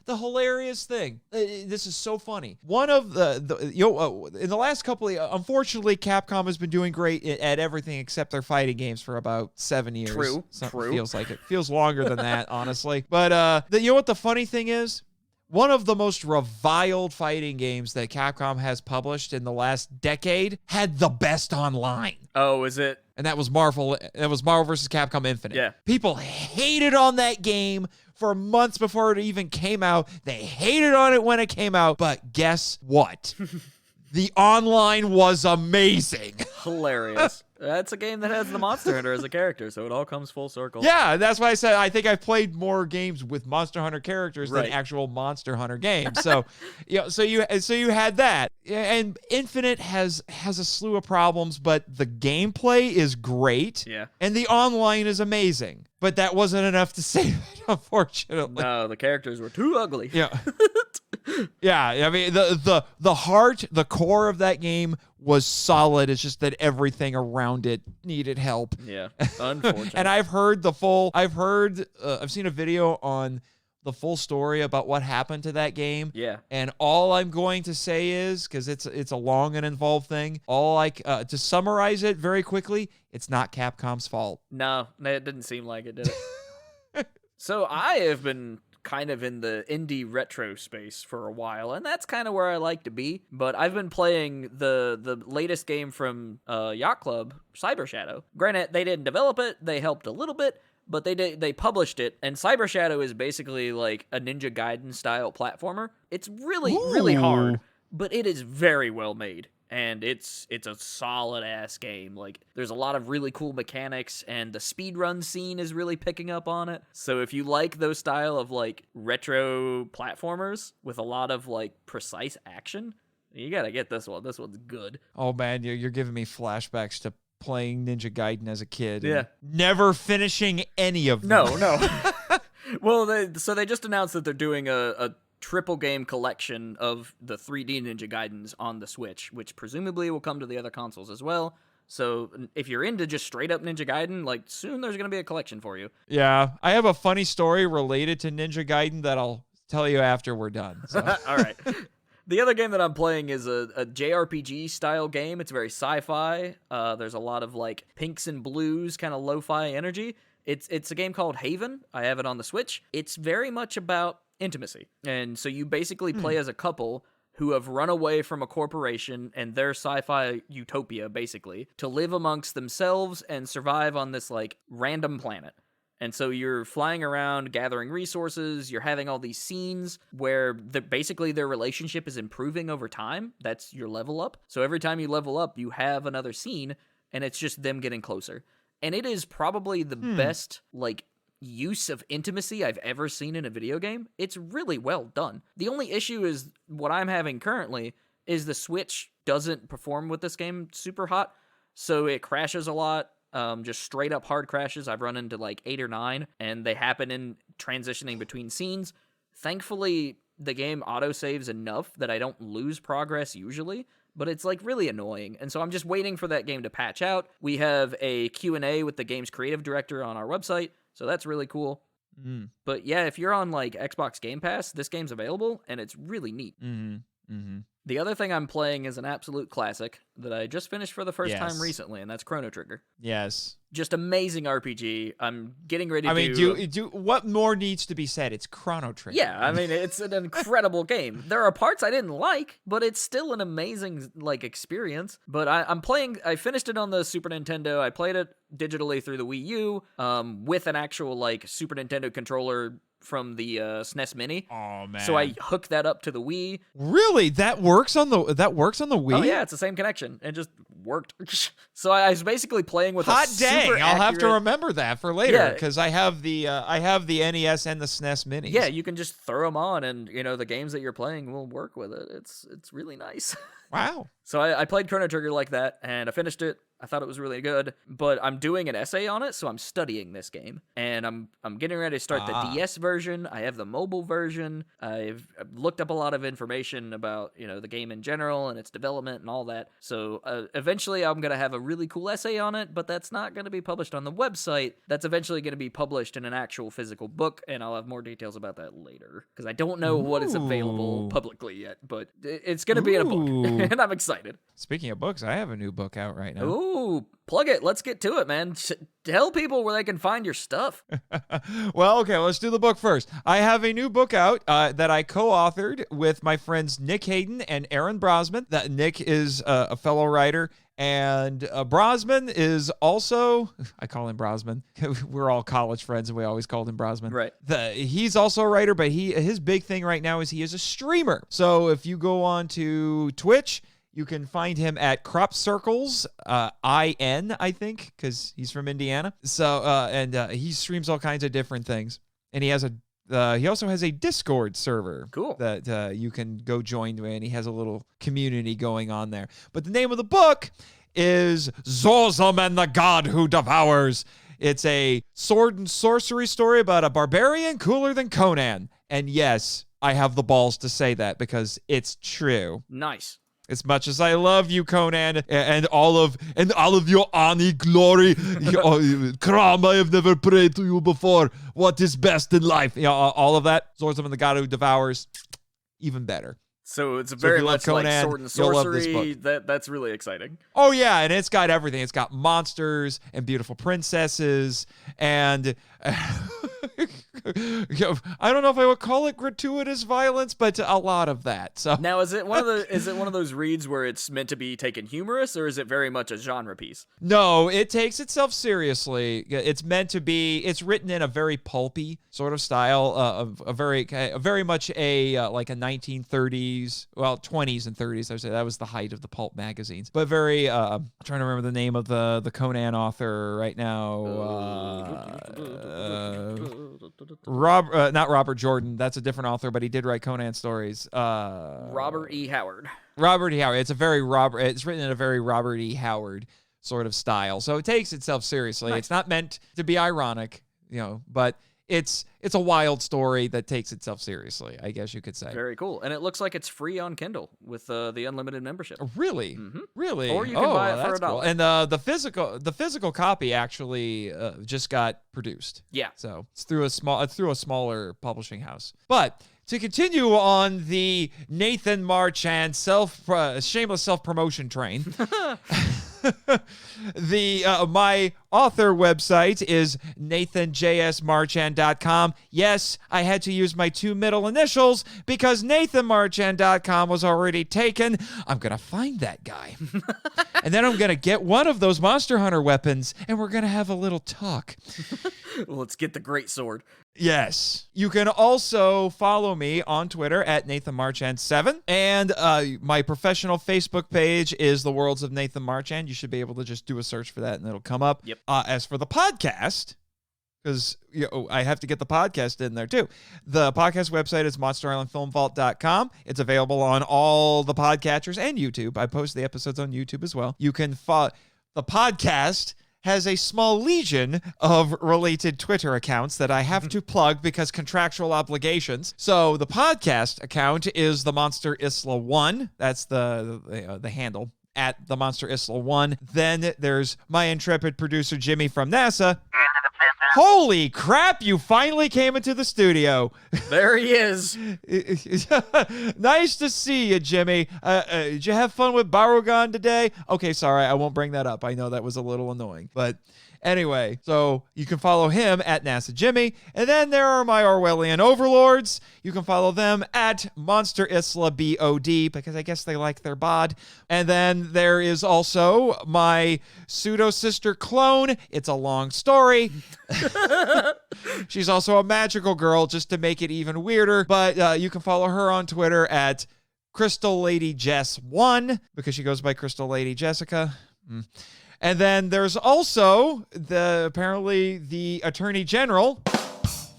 [SPEAKER 1] this is so funny. One of in the last couple of, unfortunately, Capcom has been doing great at everything except their fighting games for about 7 years.
[SPEAKER 2] True.
[SPEAKER 1] Feels like it. Feels longer than that, honestly. But you know what the funny thing is? One of the most reviled fighting games that Capcom has published in the last decade had the best online.
[SPEAKER 2] Oh, is it?
[SPEAKER 1] And that was Marvel. It was Marvel vs. Capcom Infinite.
[SPEAKER 2] Yeah.
[SPEAKER 1] People hated on that game for months before it even came out. They hated on it when it came out. But guess what? The online was amazing.
[SPEAKER 2] Hilarious. That's a game that has the Monster Hunter as a character, so it all comes full circle.
[SPEAKER 1] Yeah, that's why I said I think I've played more games with Monster Hunter characters
[SPEAKER 2] right.
[SPEAKER 1] than actual Monster Hunter games. So, so you had that, and Infinite has a slew of problems, but the gameplay is great.
[SPEAKER 2] Yeah,
[SPEAKER 1] and the online is amazing. But that wasn't enough to save it, unfortunately.
[SPEAKER 2] No, the characters were too ugly.
[SPEAKER 1] Yeah. Yeah, I mean, the heart, the core of that game was solid. It's just that everything around it needed help.
[SPEAKER 2] Yeah, unfortunately.
[SPEAKER 1] And I've seen a video on the full story about what happened to that game.
[SPEAKER 2] Yeah.
[SPEAKER 1] And all I'm going to say is, because it's a long and involved thing, to summarize it very quickly, it's not Capcom's fault.
[SPEAKER 2] No, it didn't seem like it, did it? So I have been kind of in the indie retro space for a while, and that's kind of where I like to be. But I've been playing the latest game from Yacht Club, Cyber Shadow. Granted, they didn't develop it; they helped a little bit, but they published it. And Cyber Shadow is basically like a Ninja Gaiden style platformer. It's really hard, but it is very well made. And it's a solid ass game. Like, there's a lot of really cool mechanics, and the speedrun scene is really picking up on it. So if you like those style of like retro platformers with a lot of like precise action, you gotta get this one. This one's good.
[SPEAKER 1] Oh man, you're giving me flashbacks to playing Ninja Gaiden as a kid.
[SPEAKER 2] Yeah.
[SPEAKER 1] Never finishing any of them.
[SPEAKER 2] No. Well, so they just announced that they're doing a triple game collection of the 3D Ninja Gaidens on the Switch, which presumably will come to the other consoles as well. So if you're into just straight up Ninja Gaiden, like soon there's going to be a collection for you.
[SPEAKER 1] Yeah, I have a funny story related to Ninja Gaiden that I'll tell you after we're done. So.
[SPEAKER 2] All right. The other game that I'm playing is a JRPG style game. It's very sci-fi. There's a lot of like pinks and blues, kind of lo-fi energy. It's a game called Haven. I have it on the Switch. It's very much about intimacy. And so you basically play as a couple who have run away from a corporation and their sci-fi utopia, basically, to live amongst themselves and survive on this like random planet. And so you're flying around, gathering resources, you're having all these scenes where basically their relationship is improving over time. That's your level up. So every time you level up, you have another scene, and it's just them getting closer. And it is probably the best, like, use of intimacy I've ever seen in a video game. It's really well done. The only issue is what I'm having currently is the Switch doesn't perform with this game super hot, so it crashes a lot. Just straight up hard crashes. I've run into like 8 or 9, and they happen in transitioning between scenes. Thankfully, the game autosaves enough that I don't lose progress usually, but it's like really annoying. And so I'm just waiting for that game to patch out. We have a Q&A with the game's creative director on our website, so that's really cool. But yeah, if you're on like Xbox Game Pass, this game's available, and it's really neat. The other thing I'm playing is an absolute classic that I just finished for the first time recently, and that's Chrono Trigger.
[SPEAKER 1] Yes.
[SPEAKER 2] Just amazing RPG. I'm getting ready to
[SPEAKER 1] do what more needs to be said? It's Chrono Trigger.
[SPEAKER 2] Yeah, I mean, it's an incredible game. There are parts I didn't like, but it's still an amazing like experience. But I finished it on the Super Nintendo. I played it digitally through the Wii U with an actual like Super Nintendo controller from the SNES Mini.
[SPEAKER 1] Oh man!
[SPEAKER 2] So I hooked that up to the Wii.
[SPEAKER 1] Really? That works on the Wii?
[SPEAKER 2] Oh yeah, it's the same connection. It just worked. So I was basically playing with
[SPEAKER 1] hot
[SPEAKER 2] a
[SPEAKER 1] dang!
[SPEAKER 2] super
[SPEAKER 1] I'll have to
[SPEAKER 2] accurate-
[SPEAKER 1] remember that for later because I have the NES and the SNES Minis.
[SPEAKER 2] Yeah, you can just throw them on, and the games that you're playing will work with it. It's really nice.
[SPEAKER 1] Wow.
[SPEAKER 2] So I played Chrono Trigger like that, and I finished it. I thought it was really good, but I'm doing an essay on it, so I'm studying this game, and I'm getting ready to start the DS version. I have the mobile version. I've looked up a lot of information about the game in general and its development and all that. So eventually, I'm gonna have a really cool essay on it, but that's not gonna be published on the website. That's eventually gonna be published in an actual physical book, and I'll have more details about that later because I don't know what is available publicly yet, but it's gonna be in a book, and I'm excited.
[SPEAKER 1] Speaking of books, I have a new book out right now.
[SPEAKER 2] Ooh, plug it. Let's get to it, man. Tell people where they can find your stuff.
[SPEAKER 1] Well, okay, let's do the book first. I have a new book out that I co-authored with my friends Nick Hayden and Aaron Brosman. That Nick is a fellow writer, and Brosman is also, I call him Brosman. We're all college friends, and we always called him Brosman.
[SPEAKER 2] Right.
[SPEAKER 1] He's also a writer, but his big thing right now is he is a streamer. So if you go on to Twitch, you can find him at Crop Circles, IN, I think, because he's from Indiana. So, and he streams all kinds of different things. And he also has a Discord server.
[SPEAKER 2] Cool.
[SPEAKER 1] That you can go join, and he has a little community going on there. But the name of the book is Zorzum and the God Who Devours. It's a sword and sorcery story about a barbarian cooler than Conan. And yes, I have the balls to say that because it's true.
[SPEAKER 2] Nice.
[SPEAKER 1] As much as I love you, Conan, and all of your Ani glory, Kram, I have never prayed to you before. What is best in life? All of that. Zorzum and the God Who Devours, even better.
[SPEAKER 2] So it's very much
[SPEAKER 1] Conan,
[SPEAKER 2] like sword and
[SPEAKER 1] you'll love this
[SPEAKER 2] sorcery.
[SPEAKER 1] book.
[SPEAKER 2] That's really exciting.
[SPEAKER 1] Oh yeah, and it's got everything. It's got monsters and beautiful princesses, and I don't know if I would call it gratuitous violence, but a lot of that. So
[SPEAKER 2] now, is it one of those reads where it's meant to be taken humorous, or is it very much a genre piece?
[SPEAKER 1] No, it takes itself seriously. It's meant to be. It's written in a very pulpy sort of style, a very much like a 1930s, well, 20s and 30s. I would say that was the height of the pulp magazines. But very, I'm trying to remember the name of the Conan author right now. Not Robert Jordan. That's a different author, but he did write Conan stories.
[SPEAKER 2] Robert E. Howard.
[SPEAKER 1] Robert E. Howard. It's written in a very Robert E. Howard sort of style. So it takes itself seriously.
[SPEAKER 2] Nice.
[SPEAKER 1] It's not meant to be ironic, but it's a wild story that takes itself seriously, I guess you could say.
[SPEAKER 2] Very cool. And it looks like it's free on Kindle with the unlimited membership.
[SPEAKER 1] Really?
[SPEAKER 2] Mm-hmm.
[SPEAKER 1] Really?
[SPEAKER 2] Or you can buy it for $1.
[SPEAKER 1] Cool. And the physical copy actually just got produced.
[SPEAKER 2] Yeah.
[SPEAKER 1] So it's through a smaller publishing house. But to continue on the Nathan Marchand shameless self-promotion train, my author website is nathanjsmarchand.com. Yes, I had to use my 2 middle initials because nathanmarchand.com was already taken. I'm going to find that guy. And then I'm going to get one of those Monster Hunter weapons, and we're going to have a little talk.
[SPEAKER 2] Let's get the great sword.
[SPEAKER 1] Yes. You can also follow me on Twitter at NathanMarchand7. And my professional Facebook page is The Worlds of Nathan Marchand. You should be able to just do a search for that and it'll come up.
[SPEAKER 2] Yep.
[SPEAKER 1] As for the podcast, because I have to get the podcast in there too. The podcast website is monsterislandfilmvault.com. It's available on all the podcatchers and YouTube. I post the episodes on YouTube as well. You can follow the podcast has a small legion of related Twitter accounts that I have to plug because contractual obligations. So the podcast account is the Monster Isla 1. That's the handle at the Monster Isla 1. Then there's my intrepid producer Jimmy from NASA. Holy crap, you finally came into the studio.
[SPEAKER 2] There he is.
[SPEAKER 1] Nice to see you, Jimmy. Did you have fun with Barugan today? Okay, sorry, I won't bring that up. I know that was a little annoying. But anyway, so you can follow him at NASA Jimmy. And then there are my Orwellian overlords. You can follow them at Monster Isla BOD because I guess they like their bod. And then there is also my pseudo-sister clone. It's a long story. She's also a magical girl, just to make it even weirder. But you can follow her on Twitter at Crystal Lady Jess 1 because she goes by Crystal Lady Jessica. And then there's also apparently the Attorney General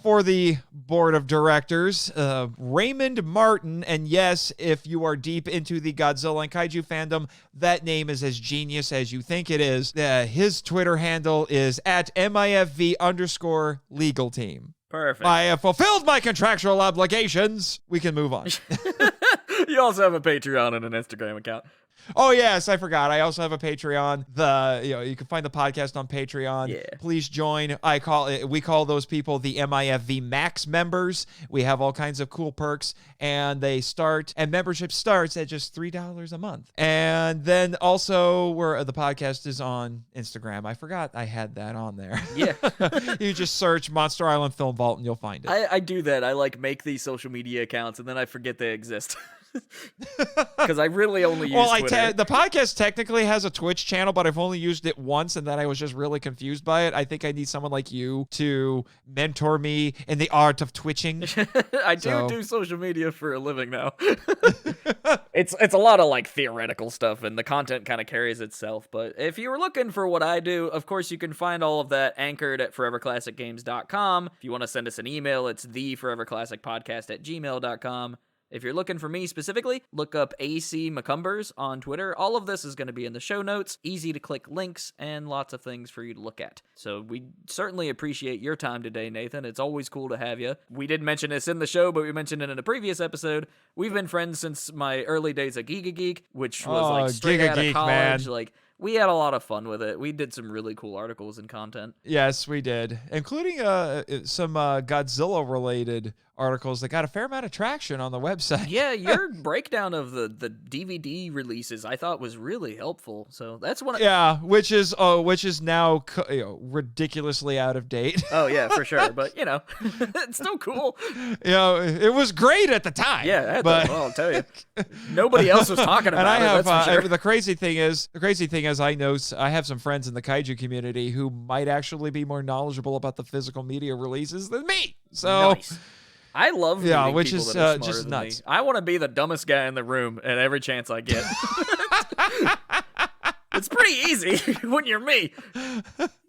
[SPEAKER 1] for the board of directors, Raymond Martin. And yes, if you are deep into the Godzilla and Kaiju fandom, that name is as genius as you think it is. His Twitter handle is at MIFV_legal team.
[SPEAKER 2] Perfect.
[SPEAKER 1] I have fulfilled my contractual obligations. We can move on.
[SPEAKER 2] You also have a Patreon and an Instagram account.
[SPEAKER 1] Oh, yes, I forgot. I also have a Patreon. You can find the podcast on Patreon.
[SPEAKER 2] Yeah.
[SPEAKER 1] Please join. We call those people the MIFV Max members. We have all kinds of cool perks, and membership starts at just $3 a month. And then also the podcast is on Instagram. I forgot I had that on there.
[SPEAKER 2] Yeah.
[SPEAKER 1] You just search Monster Island Film Vault and you'll find it.
[SPEAKER 2] I do that. I make these social media accounts and then I forget they exist. Because I really only use Twitter.
[SPEAKER 1] The podcast technically has a Twitch channel, but I've only used it once, and then I was just really confused by it. I think I need someone like you to mentor me in the art of twitching.
[SPEAKER 2] I do social media for a living now. It's a lot of theoretical stuff, and the content kind of carries itself. But if you were looking for what I do, of course you can find all of that anchored at foreverclassicgames.com. If you want to send us an email, it's theforeverclassicpodcast@gmail.com. If you're looking for me specifically, look up AC McCumbers on Twitter. All of this is going to be in the show notes. Easy to click links and lots of things for you to look at. So we certainly appreciate your time today, Nathan. It's always cool to have you. We did mention this in the show, but we mentioned it in a previous episode. We've been friends since my early days at GigaGeek, which was straight out of college.
[SPEAKER 1] Man.
[SPEAKER 2] We had a lot of fun with it. We did some really cool articles and content.
[SPEAKER 1] Yes, we did, including some Godzilla-related articles that got a fair amount of traction on the website.
[SPEAKER 2] Yeah, your breakdown of the DVD releases I thought was really helpful. So that's one.
[SPEAKER 1] Which is now ridiculously out of date.
[SPEAKER 2] Oh yeah, for sure. But it's still cool.
[SPEAKER 1] It was great at the time.
[SPEAKER 2] Yeah, I'll tell you, nobody else was talking about it. That's for sure.
[SPEAKER 1] The crazy thing is, I know I have some friends in the Kaiju community who might actually be more knowledgeable about the physical media releases than me. So.
[SPEAKER 2] Nice. I love
[SPEAKER 1] which
[SPEAKER 2] people
[SPEAKER 1] is
[SPEAKER 2] that are smarter
[SPEAKER 1] just
[SPEAKER 2] than
[SPEAKER 1] nuts.
[SPEAKER 2] Me. I want to be the dumbest guy in the room at every chance I get. It's pretty easy when you're me.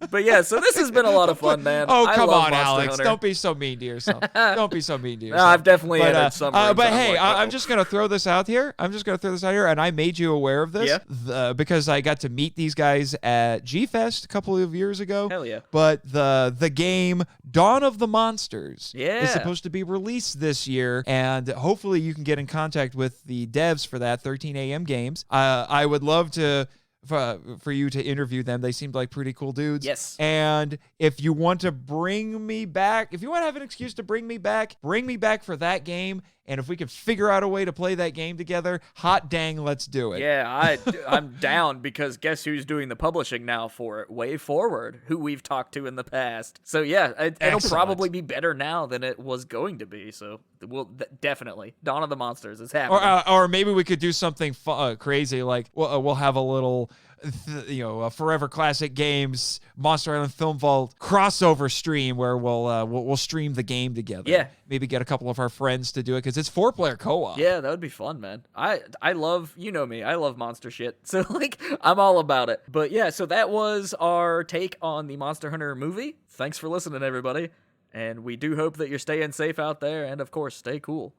[SPEAKER 2] But yeah, so this has been a lot of fun, man.
[SPEAKER 1] Oh,
[SPEAKER 2] I
[SPEAKER 1] come
[SPEAKER 2] love
[SPEAKER 1] on,
[SPEAKER 2] Monster
[SPEAKER 1] Alex.
[SPEAKER 2] Hunter.
[SPEAKER 1] Don't be so mean to yourself. Don't be so mean to
[SPEAKER 2] No,
[SPEAKER 1] yourself.
[SPEAKER 2] I've definitely entered some rooms.
[SPEAKER 1] But
[SPEAKER 2] I'm
[SPEAKER 1] hey,
[SPEAKER 2] like,
[SPEAKER 1] I'm just going to throw this out here. And I made you aware of this because I got to meet these guys at G-Fest a couple of years ago.
[SPEAKER 2] Hell yeah.
[SPEAKER 1] But the game Dawn of the Monsters
[SPEAKER 2] Yeah.
[SPEAKER 1] is supposed to be released this year, and hopefully you can get in contact with the devs for that, 13 AM Games. I would love to for you to interview them. They seemed like pretty cool dudes.
[SPEAKER 2] Yes.
[SPEAKER 1] And if you want to bring me back, if you want to have an excuse to bring me back for that game. And if we can figure out a way to play that game together, hot dang, let's do it.
[SPEAKER 2] Yeah, I'm down because guess who's doing the publishing now for it? Way Forward, who we've talked to in the past. So yeah, it'll probably be better now than it was going to be. So we'll definitely Dawn of the Monsters is happening.
[SPEAKER 1] Or maybe we could do something crazy like we'll have a little. A Forever Classic Games Monster Island Film Vault crossover stream where we'll stream the game together.
[SPEAKER 2] Yeah,
[SPEAKER 1] maybe get a couple of our friends to do it because it's 4-player co-op.
[SPEAKER 2] Yeah, that would be fun, man. I love, you know me, I love monster shit, so like I'm all about it. But yeah, so that was our take on the Monster Hunter movie. Thanks for listening, everybody, and we do hope that you're staying safe out there, and of course, stay cool.